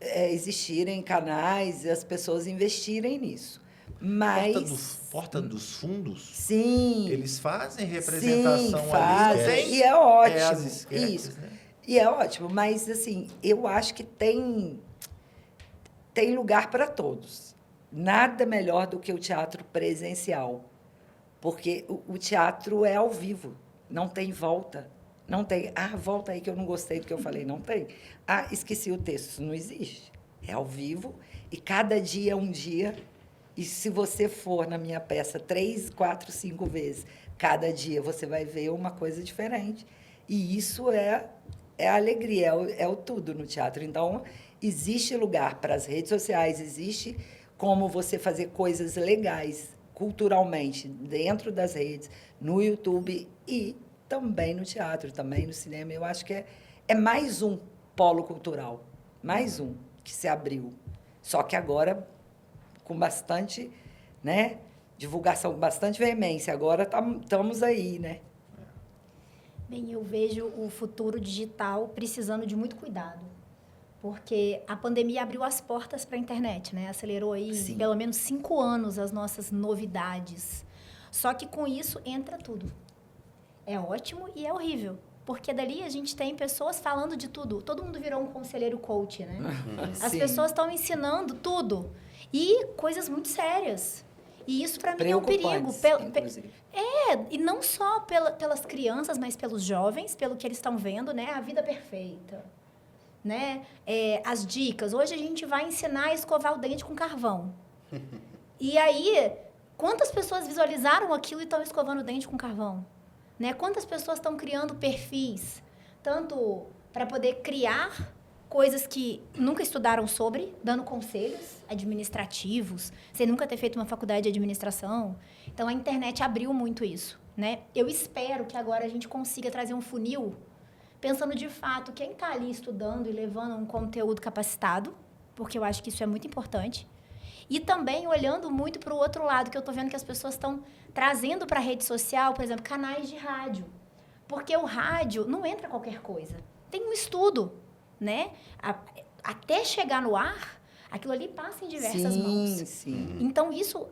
existirem canais e as pessoas investirem nisso. Mas... Porta dos Fundos? Sim. Eles fazem representação Sim, ali. fazem. E é ótimo. as esquetes, Isso. né? E é ótimo, mas assim, eu acho que tem lugar para todos. Nada melhor do que o teatro presencial, porque o teatro é ao vivo, não tem volta. Não tem, volta aí que eu não gostei do que eu falei, não tem. Esqueci o texto, isso não existe. É ao vivo e cada dia é um dia. E se você for na minha peça 3, 4, 5 vezes, cada dia você vai ver uma coisa diferente. E isso é a alegria, é o tudo no teatro. Então, existe lugar para as redes sociais, existe como você fazer coisas legais culturalmente dentro das redes, no YouTube e também no teatro, também no cinema. Eu acho que é mais um polo cultural, mais um que se abriu. Só que agora com bastante, né, divulgação, com bastante veemência. Agora estamos aí, né? Bem, eu vejo o futuro digital precisando de muito cuidado, porque a pandemia abriu as portas para a internet, né? Acelerou aí Sim. pelo menos 5 anos as nossas novidades. Só que com isso entra tudo. É ótimo e é horrível, porque dali a gente tem pessoas falando de tudo. Todo mundo virou um conselheiro coach, né? As Sim. pessoas estão ensinando tudo e coisas muito sérias. E isso para mim é um perigo. Inclusive. E não só pelas crianças, mas pelos jovens, pelo que eles estão vendo, né? A vida perfeita, né? As dicas. Hoje a gente vai ensinar a escovar o dente com carvão. E aí, quantas pessoas visualizaram aquilo e estão escovando o dente com carvão? Né? Quantas pessoas estão criando perfis, tanto para poder criar coisas que nunca estudaram sobre, dando conselhos administrativos, sem nunca ter feito uma faculdade de administração. Então, a internet abriu muito isso, né? Eu espero que agora a gente consiga trazer um funil, pensando de fato quem está ali estudando e levando um conteúdo capacitado, porque eu acho que isso é muito importante. E também olhando muito para o outro lado, que eu estou vendo que as pessoas estão trazendo para a rede social, por exemplo, canais de rádio. Porque o rádio não entra qualquer coisa. Tem um estudo, né? Até chegar no ar, aquilo ali passa em diversas mãos. Sim. Então, isso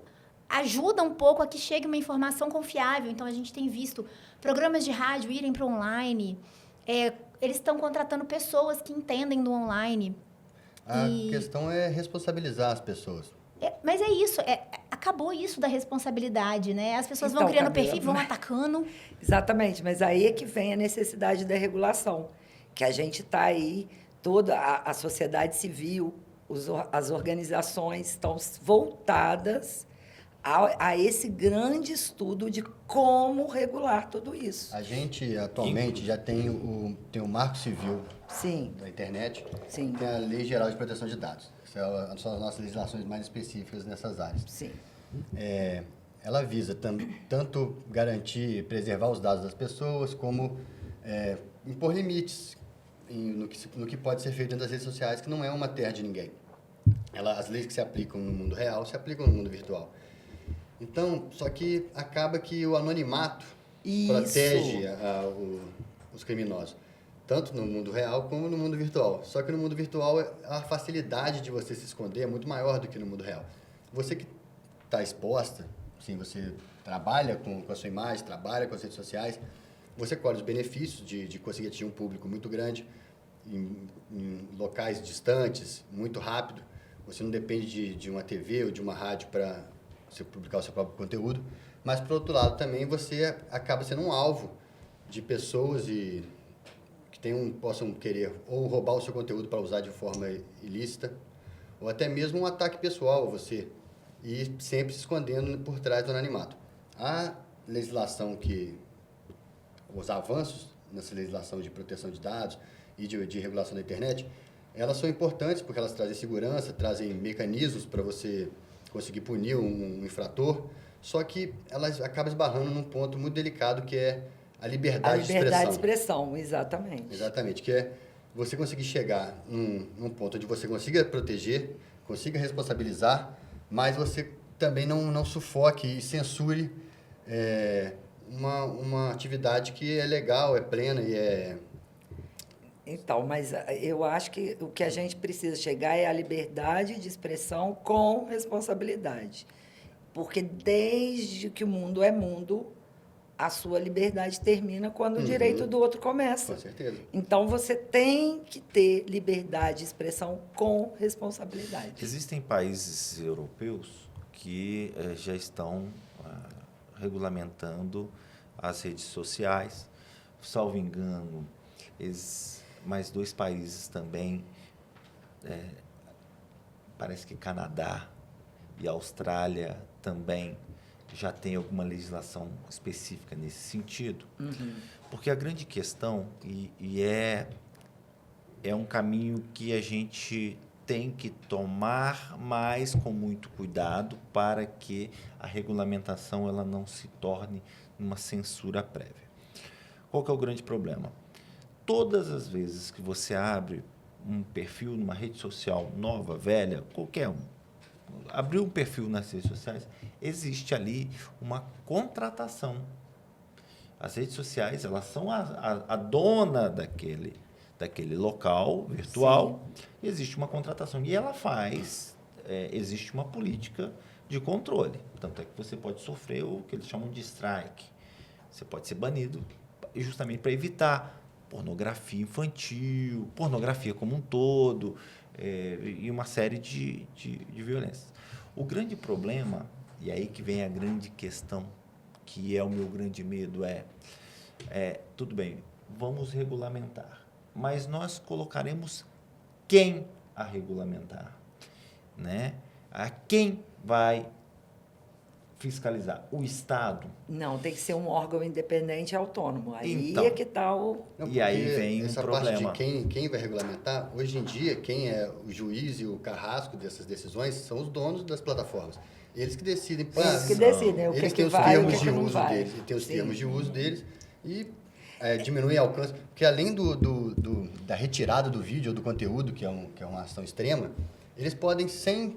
ajuda um pouco a que chegue uma informação confiável. Então, a gente tem visto programas de rádio irem para o online. Eles estão contratando pessoas que entendem do online. A questão é responsabilizar as pessoas. Mas é isso, acabou isso da responsabilidade, né? As pessoas vão Então, criando Camila, perfil, vão atacando. Exatamente, mas aí é que vem a necessidade da regulação, que a gente está aí, toda a sociedade civil, as organizações estão voltadas a esse grande estudo de como regular tudo isso. A gente, atualmente, já tem o Marco Civil Sim, da internet, Sim. tem a Lei Geral de Proteção de Dados. São as nossas legislações mais específicas nessas áreas. sim. Ela visa tanto garantir, preservar os dados das pessoas, como impor limites no que pode ser feito dentro das redes sociais, que não é uma terra de ninguém. As leis que se aplicam no mundo real se aplicam no mundo virtual. Então, só que acaba que o anonimato Isso. protege os criminosos, tanto no mundo real como no mundo virtual. Só que no mundo virtual, a facilidade de você se esconder é muito maior do que no mundo real. Você que está exposta, assim, você trabalha com a sua imagem, trabalha com as redes sociais, você colhe os benefícios de conseguir atingir um público muito grande, em locais distantes, muito rápido. Você não depende de uma TV ou de uma rádio para você publicar o seu próprio conteúdo. Mas, por outro lado, também você acaba sendo um alvo de pessoas que possam querer ou roubar o seu conteúdo para usar de forma ilícita, ou até mesmo um ataque pessoal a você, e sempre se escondendo por trás do anonimato. A legislação os avanços nessa legislação de proteção de dados e de regulação da internet, elas são importantes porque elas trazem segurança, trazem mecanismos para você conseguir punir um infrator, só que elas acabam esbarrando num ponto muito delicado, que é a liberdade de expressão. A liberdade de expressão, exatamente. Exatamente, que é você conseguir chegar num ponto onde você consiga proteger, consiga responsabilizar, mas você também não sufoque e censure uma atividade que é legal, é plena e é... Então, mas eu acho que o que a gente precisa chegar é a liberdade de expressão com responsabilidade. Porque desde que o mundo é mundo, a sua liberdade termina quando o direito do outro começa. Com certeza. Então, você tem que ter liberdade de expressão com responsabilidade. Existem países europeus que já estão regulamentando as redes sociais. Salvo engano, mais 2 países também, parece que Canadá e Austrália também já tem alguma legislação específica nesse sentido. Porque a grande questão, e é um caminho que a gente tem que tomar, mas com muito cuidado, para que a regulamentação ela não se torne uma censura prévia. Qual que é o grande problema? Todas as vezes que você abre um perfil numa rede social nova, velha, qualquer um, abriu um perfil nas redes sociais, existe ali uma contratação. As redes sociais, elas são a dona daquele local virtual. E existe uma contratação. E ela existe uma política de controle. Tanto é que você pode sofrer o que eles chamam de strike. Você pode ser banido justamente para evitar pornografia infantil, pornografia como um todo, e uma série de violências. O grande problema, e aí que vem a grande questão, que é o meu grande medo, tudo bem, vamos regulamentar, mas nós colocaremos quem a regulamentar, né? A quem vai fiscalizar? O Estado? Não, tem que ser um órgão independente e autônomo. Aí Então, é que está o... Não, e aí porque vem um essa problema. parte de quem vai regulamentar, hoje em dia, quem é o juiz e o carrasco dessas decisões são os donos das plataformas. Eles que decidem. Eles que decidem o Eles que têm os vai, o termos que de não uso vai. deles. Tem os Sim. termos de uso deles e diminuem o alcance. Porque além da retirada do vídeo ou do conteúdo, que é uma ação extrema, eles podem, sem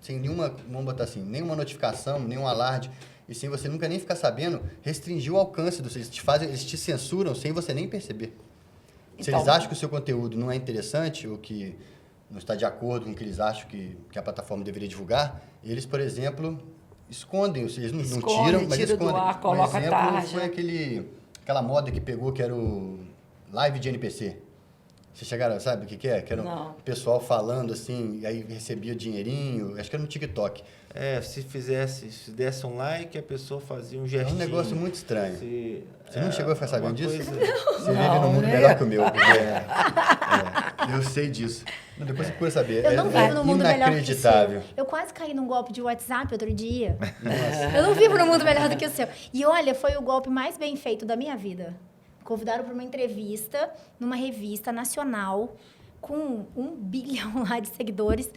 nenhuma, vamos botar assim, nenhuma notificação, nenhum alarde, e sem você nunca nem ficar sabendo, restringir o alcance dos. Eles te censuram sem você nem perceber. Se Então, eles acham que o seu conteúdo não é interessante ou que não está de acordo com o que eles acham que a plataforma deveria divulgar, eles, por exemplo, escondem. Eles não tiram, mas tira do escondem. ar, coloca um exemplo tarja. foi aquela moda que pegou, que era o live de NPC. Vocês chegaram, sabe o que é? Que era Não. o pessoal falando assim, e aí recebia dinheirinho, acho que era no TikTok. Se desse um like, a pessoa fazia um É gestinho. um negócio muito estranho. Você não chegou a ficar sabendo disso? Coisa... Você vive Não, num mundo né? melhor que o meu. Eu sei disso. Mas depois você procura saber. Eu não vivo no mundo melhor que o inacreditável. seu. Eu quase caí num golpe de WhatsApp outro dia. Eu não vivo no mundo melhor do que o seu. E olha, foi o golpe mais bem feito da minha vida. Convidaram para uma entrevista numa revista nacional com 1 bilhão lá de seguidores.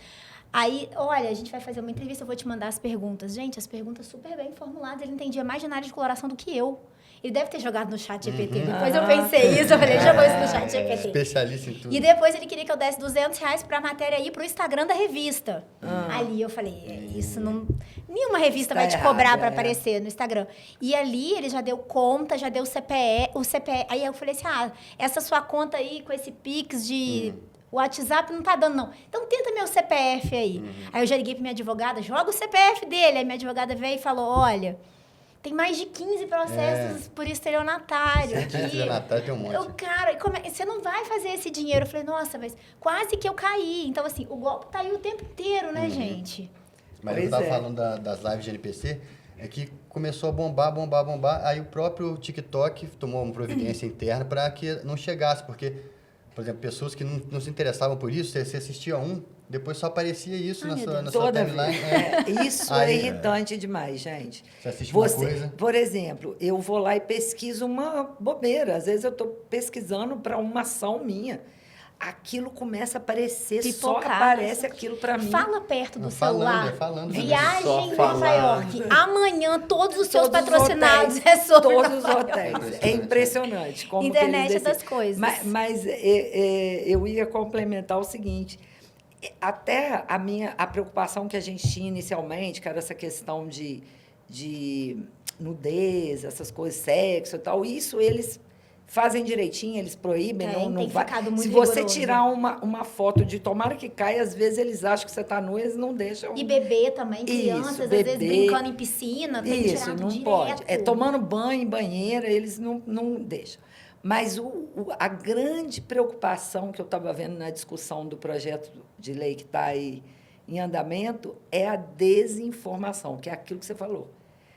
Aí, olha, a gente vai fazer uma entrevista, eu vou te mandar as perguntas. Gente, as perguntas super bem formuladas. Ele entendia mais de análise de coloração do que eu. Ele deve ter jogado no chat GPT. Depois eu pensei isso, eu falei, ele jogou isso no chat GPT. Especialista em tudo. E depois ele queria que eu desse R$200 pra matéria ir pro Instagram da revista. Ali eu falei, isso não... Nenhuma revista Tá vai te errado, cobrar pra é. aparecer no Instagram. E ali ele já deu conta, já deu o CPF. Aí eu falei assim, essa sua conta aí com esse Pix de... O WhatsApp não tá dando, não. Então, tenta meu CPF aí. Aí eu já liguei pra minha advogada, joga o CPF dele. Aí minha advogada veio e falou, olha... Tem mais de 15 processos por estelionatário aqui. Estelionatário tem um monte. Cara, você não vai fazer esse dinheiro. Eu falei, nossa, mas quase que eu caí. Então, assim, o golpe tá aí o tempo inteiro, né, gente? Mas Pois eu estava é. falando das lives de NPC, é que começou a bombar. Aí o próprio TikTok tomou uma providência interna para que não chegasse, porque, por exemplo, pessoas que não se interessavam por isso, você assistia depois só aparecia isso na sua Toda timeline. vez. Isso Aí, é irritante demais, gente. Você assiste uma coisa... Por exemplo, eu vou lá e pesquiso uma bobeira. Às vezes eu estou pesquisando para uma ação minha. Aquilo começa a aparecer, só Pipocar, aparece né? aquilo para mim. Fala perto do Falando, celular. falando. Viagem Só em falar. Nova York. Amanhã, todos os seus Todos os patrocinados hotéis, é sobre todos os Nova York. hotéis. É impressionante. Como que Internet eles das decidem. coisas. Mas eu ia complementar o seguinte. Até a preocupação que a gente tinha inicialmente, que era essa questão de nudez, essas coisas, sexo e tal, isso eles fazem direitinho, eles proíbem, não vai. ficado muito Se você rigoroso. tirar uma foto de tomara que caia, às vezes eles acham que você está nu, eles não deixam. E bebê também, crianças, às vezes brincando em piscina, tem Isso, tirado não direto. pode. Tomando banho em banheira, eles não deixam. Mas a grande preocupação que eu estava vendo na discussão do projeto de lei que está aí em andamento é a desinformação, que é aquilo que você falou.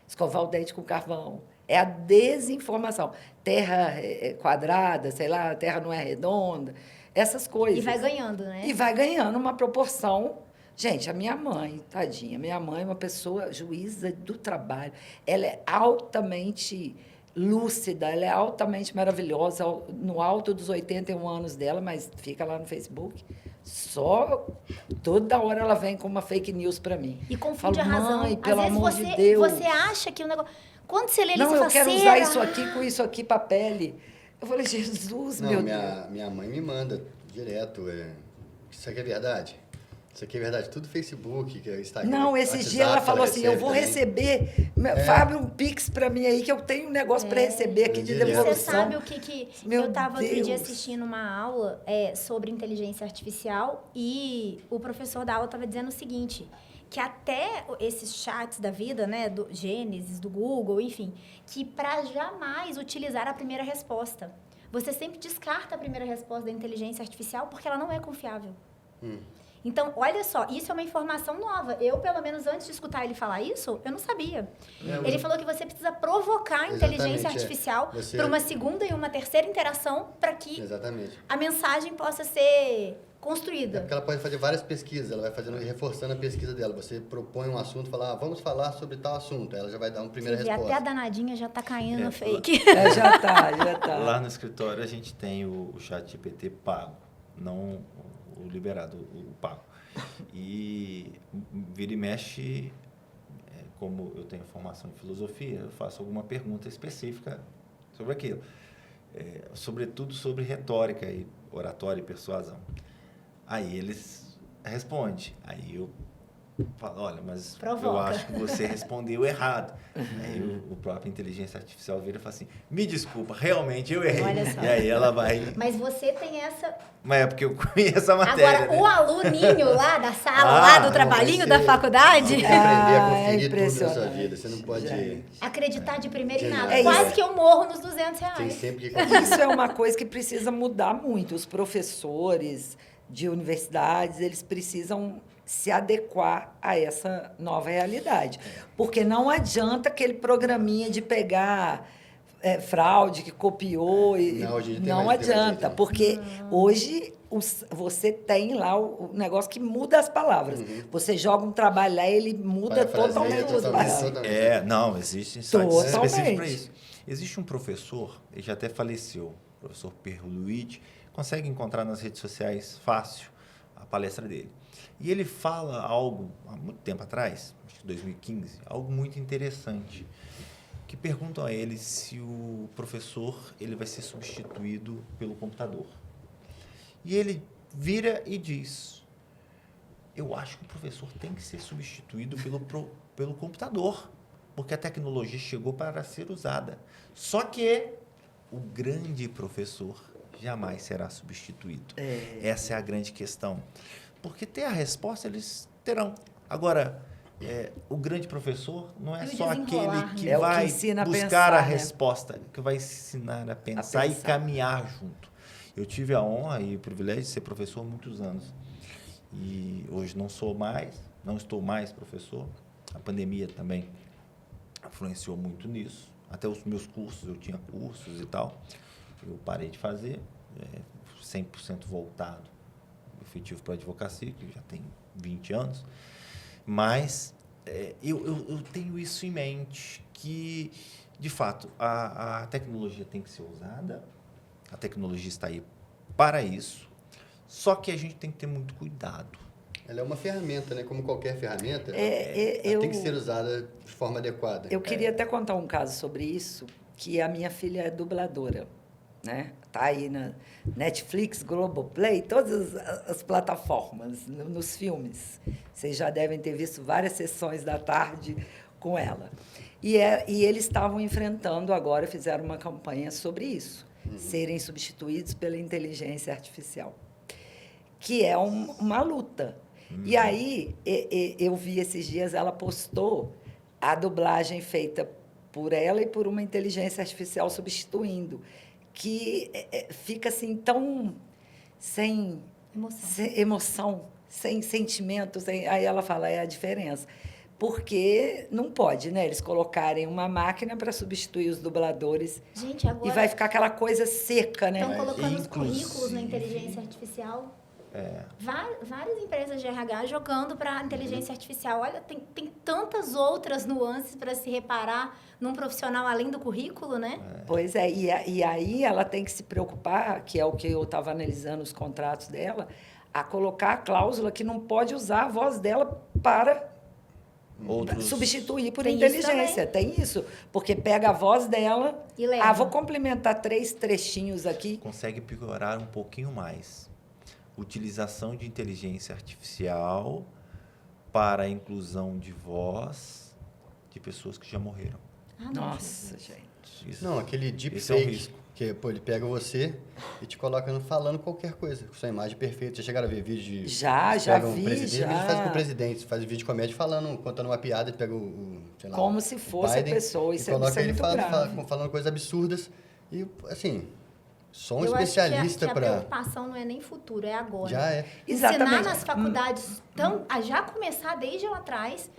Escovar o dente com carvão. É a desinformação. Terra é quadrada, sei lá, a terra não é redonda, essas coisas. E vai ganhando, né? E vai ganhando uma proporção. Gente, a minha mãe, tadinha, minha mãe é uma pessoa juíza do trabalho. Ela é altamente lúcida, ela é altamente maravilhosa, no alto dos 81 anos dela, mas fica lá no Facebook. Só toda hora ela vem com uma fake news para mim. E confunde a Falo, razão. mãe, Às pelo vezes amor de Deus. você acha que o negócio... Quando você lê ali, Não, você eu fala, quero usar será? isso aqui com isso aqui para pele. Eu falei, Jesus, Não, meu Deus. minha mãe me manda direto. Isso aqui é verdade? Isso aqui é verdade? Tudo Facebook, que é Instagram. Não, esses WhatsApp, dias ela falou assim, eu vou também. receber, Fábio, um Pix para mim aí, que eu tenho um negócio para receber aqui de Direto. E você devolução. sabe o que Meu eu estava outro dia Deus. assistindo uma aula sobre inteligência artificial e o professor da aula estava dizendo o seguinte, que até esses chats da vida, né, do Gênesis, do Google, enfim, que para jamais utilizar a primeira resposta. Você sempre descarta a primeira resposta da inteligência artificial porque ela não é confiável. Então, olha só, isso é uma informação nova. Eu, pelo menos, antes de escutar ele falar isso, eu não sabia. Ele falou que você precisa provocar a inteligência artificial para uma segunda e uma terceira interação para que Exatamente. a mensagem possa ser É construída. porque ela pode fazer várias pesquisas, ela vai fazendo, reforçando a pesquisa dela. Você propõe um assunto, fala, vamos falar sobre tal assunto. Ela já vai dar uma primeira Você vê, resposta. até a danadinha já tá caindo no fake. Já tá. Lá no escritório a gente tem o ChatGPT pago, não o liberado, o pago. E vira e mexe, como eu tenho formação em filosofia, eu faço alguma pergunta específica sobre aquilo. Sobretudo sobre retórica, e oratória e persuasão. Aí eles respondem. Aí eu falo, olha, mas Provoca. eu acho que você respondeu errado. Aí o próprio inteligência artificial vira e fala assim, me desculpa, realmente eu errei. Olha só. E aí ela vai... Mas você tem essa... Mas é porque eu conheço a matéria. Agora, né? o aluninho lá da sala, lá do trabalhinho você- da faculdade, Você tem que aprender a Ah, é conferir tudo na sua impressionante. vida. Você não pode... Gente. acreditar de primeira em De nada. nada. Quase isso. que eu morro nos R$200. Tem sempre que conferir. Isso é uma coisa que precisa mudar muito. Os professores de universidades, eles precisam se adequar a essa nova realidade. Porque não adianta aquele programinha de pegar fraude que copiou. Não, hoje não tem Não mais, tem mais adianta, jeito. porque hoje você tem lá o negócio que muda as palavras. Você joga um trabalho lá e ele muda Parafraseia totalmente. totalmente. Não, existem sites Totalmente. específicos para isso. Existe um professor, ele já até faleceu, o professor Perluigi, consegue encontrar nas redes sociais fácil a palestra dele. E ele fala algo, há muito tempo atrás, acho que 2015, algo muito interessante, que perguntam a ele se o professor ele vai ser substituído pelo computador. E ele vira e diz, eu acho que o professor tem que ser substituído pelo computador, porque a tecnologia chegou para ser usada. Só que o grande professor jamais será substituído. Essa é a grande questão. Porque ter a resposta, eles terão. Agora, o grande professor não é E o só aquele desenrolar, que né? É o que vai ensina a buscar pensar, a né? resposta, que vai ensinar a pensar e caminhar junto. Eu tive a honra e o privilégio de ser professor há muitos anos. E hoje não estou mais professor. A pandemia também influenciou muito nisso. Até os meus cursos, eu tinha cursos e tal. Eu parei de fazer, 100% voltado, efetivo para a advocacia, que já tem 20 anos. Mas eu tenho isso em mente, que, de fato, a tecnologia tem que ser usada, a tecnologia está aí para isso, só que a gente tem que ter muito cuidado. Ela é uma ferramenta, né? Como qualquer ferramenta, eu- ela tem que ser usada de forma adequada. Eu queria até contar um caso sobre isso, que a minha filha é dubladora, né? Tá aí na Netflix, Globoplay, todas as plataformas, nos filmes. Vocês já devem ter visto várias sessões da tarde com ela. E eles estavam enfrentando agora, fizeram uma campanha sobre isso. serem substituídos pela inteligência artificial, que é uma luta. E aí, eu vi esses dias, ela postou a dublagem feita por ela e por uma inteligência artificial substituindo, que fica assim tão sem emoção, sem sentimento. Aí ela fala, é a diferença. Porque não pode, né? Eles colocarem uma máquina para substituir os dubladores. Gente, agora E vai ficar aquela coisa seca, né? estão colocando os inclusive- currículos na inteligência artificial. Várias empresas de RH jogando para a inteligência artificial. Olha, tem tantas outras nuances para se reparar num profissional além do currículo, né? Pois é, e aí ela tem que se preocupar, que é o que eu estava analisando os contratos dela, a colocar a cláusula que não pode usar a voz dela para Outros... substituir por Tem isso inteligência. Tem isso, porque pega a voz dela, E leva. vou complementar 3 trechinhos aqui. Consegue piorar um pouquinho mais. Utilização de inteligência artificial para a inclusão de voz de pessoas que já morreram. Ah, Nossa, Jesus. gente. Isso, Não, aquele esse é um deepfake, risco. que pô, ele pega você e te coloca falando qualquer coisa, com sua imagem perfeita. Já chegaram a ver vídeo de... Já pega vi, presidente, já. Ele faz com o presidente, faz vídeo de comédia falando, contando uma piada, ele pega sei lá, Como se fosse a Biden pessoa, e isso é coloca ele muito falando, grave. falando coisas absurdas. E, assim, sou um Eu acho especialista que a para... preocupação não é nem futuro, é agora. Já é. Ensinar Exatamente. nas faculdades, a já começar desde lá atrás,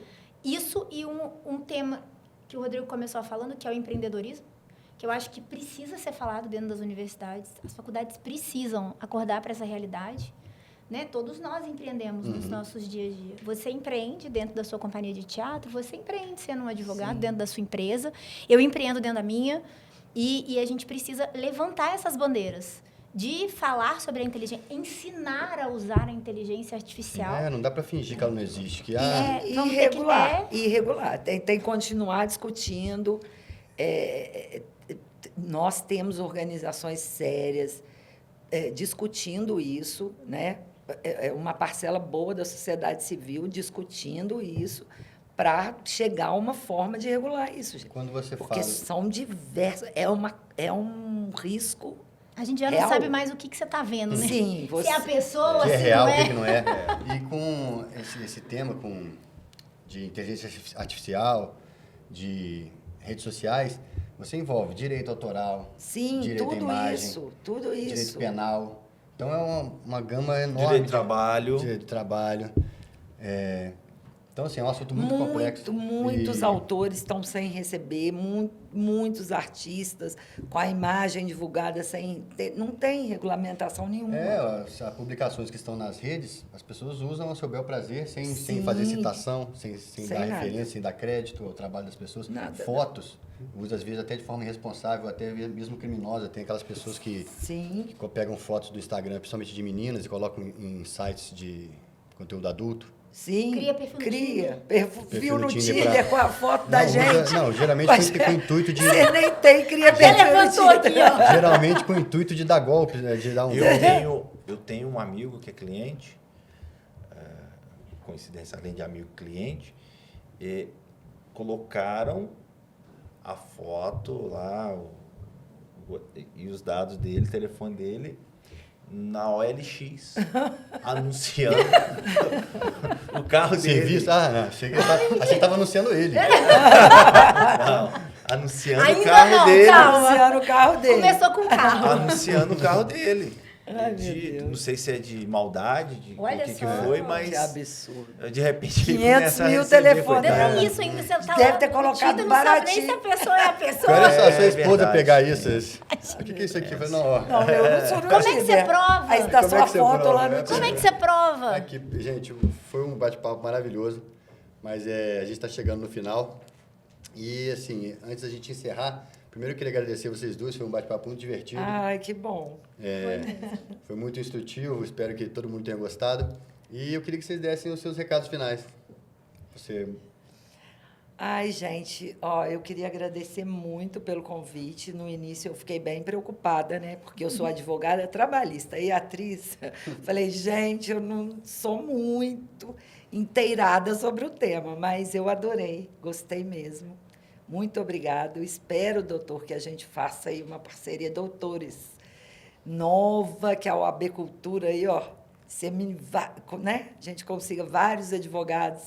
isso e um tema que o Rodrigo começou falando, que é o empreendedorismo, que eu acho que precisa ser falado dentro das universidades. As faculdades precisam acordar para essa realidade. Né? Todos nós empreendemos nos nossos dias a dia. Você empreende dentro da sua companhia de teatro, você empreende sendo um advogado dentro da sua empresa, eu empreendo dentro da minha, e a gente precisa levantar essas bandeiras de falar sobre a inteligência, ensinar a usar a inteligência artificial. Não dá para fingir que ela não existe. Que, Vamos ter que Irregular. Tem que continuar discutindo. Nós temos organizações sérias discutindo isso, né? Uma parcela boa da sociedade civil discutindo isso para chegar a uma forma de regular isso, gente. Quando você Porque fala... são diversos. É um risco. A gente já não real. sabe mais o que você está vendo, né? Sim, Se é a pessoa, que é se real, não o é. que não é. E com esse tema de inteligência artificial, de redes sociais, você envolve direito autoral, Sim, direito à tudo imagem, isso. Tudo direito isso. penal. Então, é uma gama enorme. Direito de trabalho. Direito de trabalho. Então, assim, é um assunto muito complexo. Muitos autores estão sem receber, muitos artistas com a imagem divulgada sem ter, não tem regulamentação nenhuma. As publicações que estão nas redes, as pessoas usam a seu bel prazer, sem Sim. fazer citação, sem dar nada. referência, sem dar crédito ao trabalho das pessoas. Nada. Fotos, usa às vezes até de forma irresponsável, até mesmo criminosa. Tem aquelas pessoas que pegam fotos do Instagram, principalmente de meninas, e colocam em sites de conteúdo adulto. Sim, Cria perfil no Tinder. Perfil no Tinder Tinder com a foto da Não, gente. não, geralmente Mas com o intuito de... Você nem tem, cria Já perfil no levantou Tinder. aqui, ó. Geralmente com o intuito de dar golpe, né, de dar um... Eu tenho um amigo que é cliente, coincidência, além de amigo cliente, e colocaram a foto lá e os dados dele, o telefone dele, na OLX, anunciando o carro dele. Serviço? Não, achei que estava anunciando ele. Não, anunciando Ainda o carro não, dele. calma. Anunciando o carro dele. Começou com o carro. Anunciando o carro dele. Ai, meu Deus. Não sei se é de maldade, de Olha o que só. foi, mas Que absurdo. de repente 500 começa a mil receber, telefones. coitado. Deve isso ainda, você tá Deve lá ter no colocado Tinder, não sabe nem baratinho. se a pessoa é a pessoa. Olha só, sua É esposa verdade. pegar isso. O que é isso aqui? Eu falei, não, ó. Não, eu não sou no Como é que Tinder. você prova? Aí está Como é sua que você foto prova, lá né? no Como é Tinder. que você prova? Aqui, gente, foi um bate-papo maravilhoso, mas a gente está chegando no final. E, assim, antes da gente encerrar, primeiro eu queria agradecer vocês duas, foi um bate-papo muito divertido. Ai, que bom. Foi muito instrutivo, espero que todo mundo tenha gostado. E eu queria que vocês dessem os seus recados finais. Ai, gente, eu queria agradecer muito pelo convite. No início eu fiquei bem preocupada, né? Porque eu sou advogada trabalhista e atriz. Falei, gente, eu não sou muito inteirada sobre o tema, mas eu adorei, gostei mesmo. Muito obrigado. Espero, doutor, que a gente faça aí uma parceria doutores nova, que a OAB Cultura aí, ó, né? A gente consiga vários advogados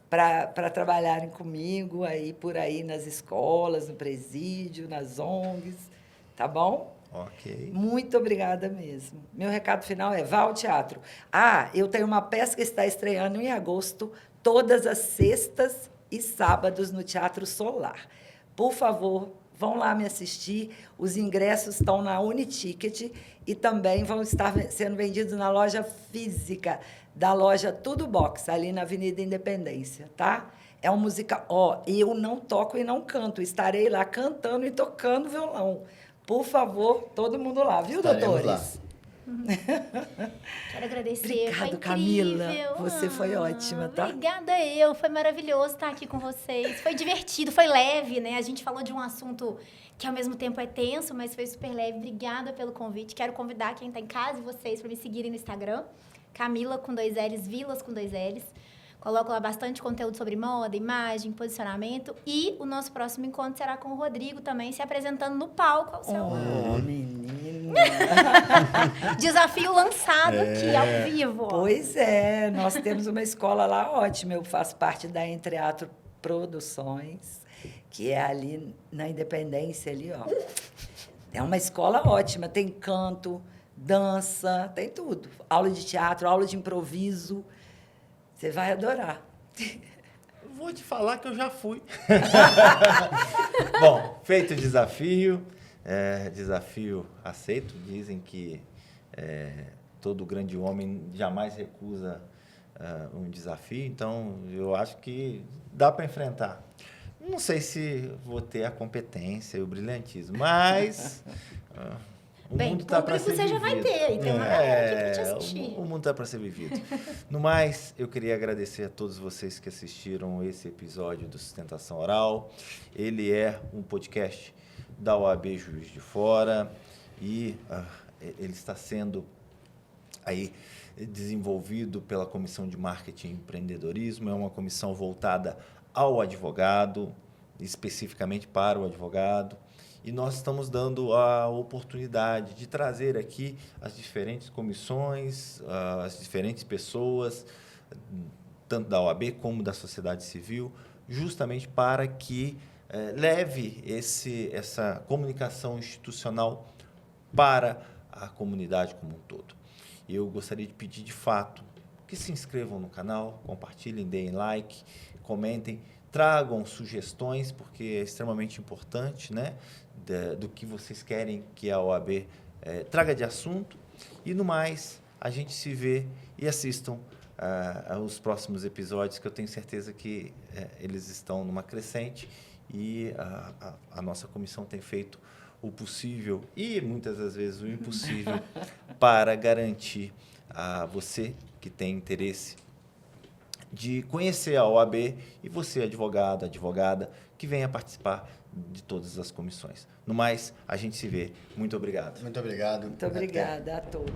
para trabalharem comigo aí por aí nas escolas, no presídio, nas ONGs, tá bom? Ok. Muito obrigada mesmo. Meu recado final é: vá ao teatro. Ah, eu tenho uma peça que está estreando em agosto, todas as sextas e sábados no Teatro Solar. Por favor, vão lá me assistir. Os ingressos estão na Uniticket e também vão estar sendo vendidos na loja física da loja Tudo Box, ali na Avenida Independência, tá? É um musical. Ó, eu não toco e não canto. Estarei lá cantando e tocando violão. Por favor, todo mundo lá, viu, Estaremos doutores? Quero agradecer. Obrigado, foi incrível. Camila. Você foi ótima, tá? Obrigada eu. Foi maravilhoso estar aqui com vocês. Foi divertido, foi leve, né? A gente falou de um assunto que ao mesmo tempo é tenso, mas foi super leve. Obrigada pelo convite. Quero convidar quem está em casa e vocês para me seguirem no Instagram. Camila com 2 L's, Vilas com 2 L's. Coloco lá bastante conteúdo sobre moda, imagem, posicionamento. E o nosso próximo encontro será com o Rodrigo também, se apresentando no palco ao seu lado. Menina! Desafio lançado aqui, ao vivo. Pois é, nós temos uma escola lá ótima. Eu faço parte da Entreatro Produções, que é ali na Independência, ali, ó. É uma escola ótima, tem canto, dança, tem tudo. Aula de teatro, aula de improviso. Você vai adorar. Vou te falar que eu já fui. Bom, feito o desafio, desafio aceito. Dizem que todo grande homem jamais recusa um desafio, então eu acho que dá para enfrentar. Não sei se vou ter a competência e o brilhantismo, mas o Bem, mundo está para público ser você já vai vivido. ter, e tem uma galera aqui pra te assistir. O mundo está para ser vivido. No mais, eu queria agradecer a todos vocês que assistiram esse episódio do Sustentação Oral. Ele é um podcast da OAB Juiz de Fora e ele está sendo aí desenvolvido pela Comissão de Marketing e Empreendedorismo. É uma comissão voltada ao advogado, especificamente para o advogado. E nós estamos dando a oportunidade de trazer aqui as diferentes comissões, as diferentes pessoas, tanto da OAB como da sociedade civil, justamente para que leve essa comunicação institucional para a comunidade como um todo. Eu gostaria de pedir, de fato, que se inscrevam no canal, compartilhem, deem like, comentem, tragam sugestões, porque é extremamente importante, né? Do que vocês querem que a OAB traga de assunto. E, no mais, a gente se vê e assistam os próximos episódios, que eu tenho certeza que eles estão numa crescente e a nossa comissão tem feito o possível e, muitas das vezes, o impossível para garantir a você que tem interesse de conhecer a OAB e você, advogado, advogada, que venha participar de todas as comissões. No mais, a gente se vê. Muito obrigado. Muito obrigado. Muito obrigada a todos.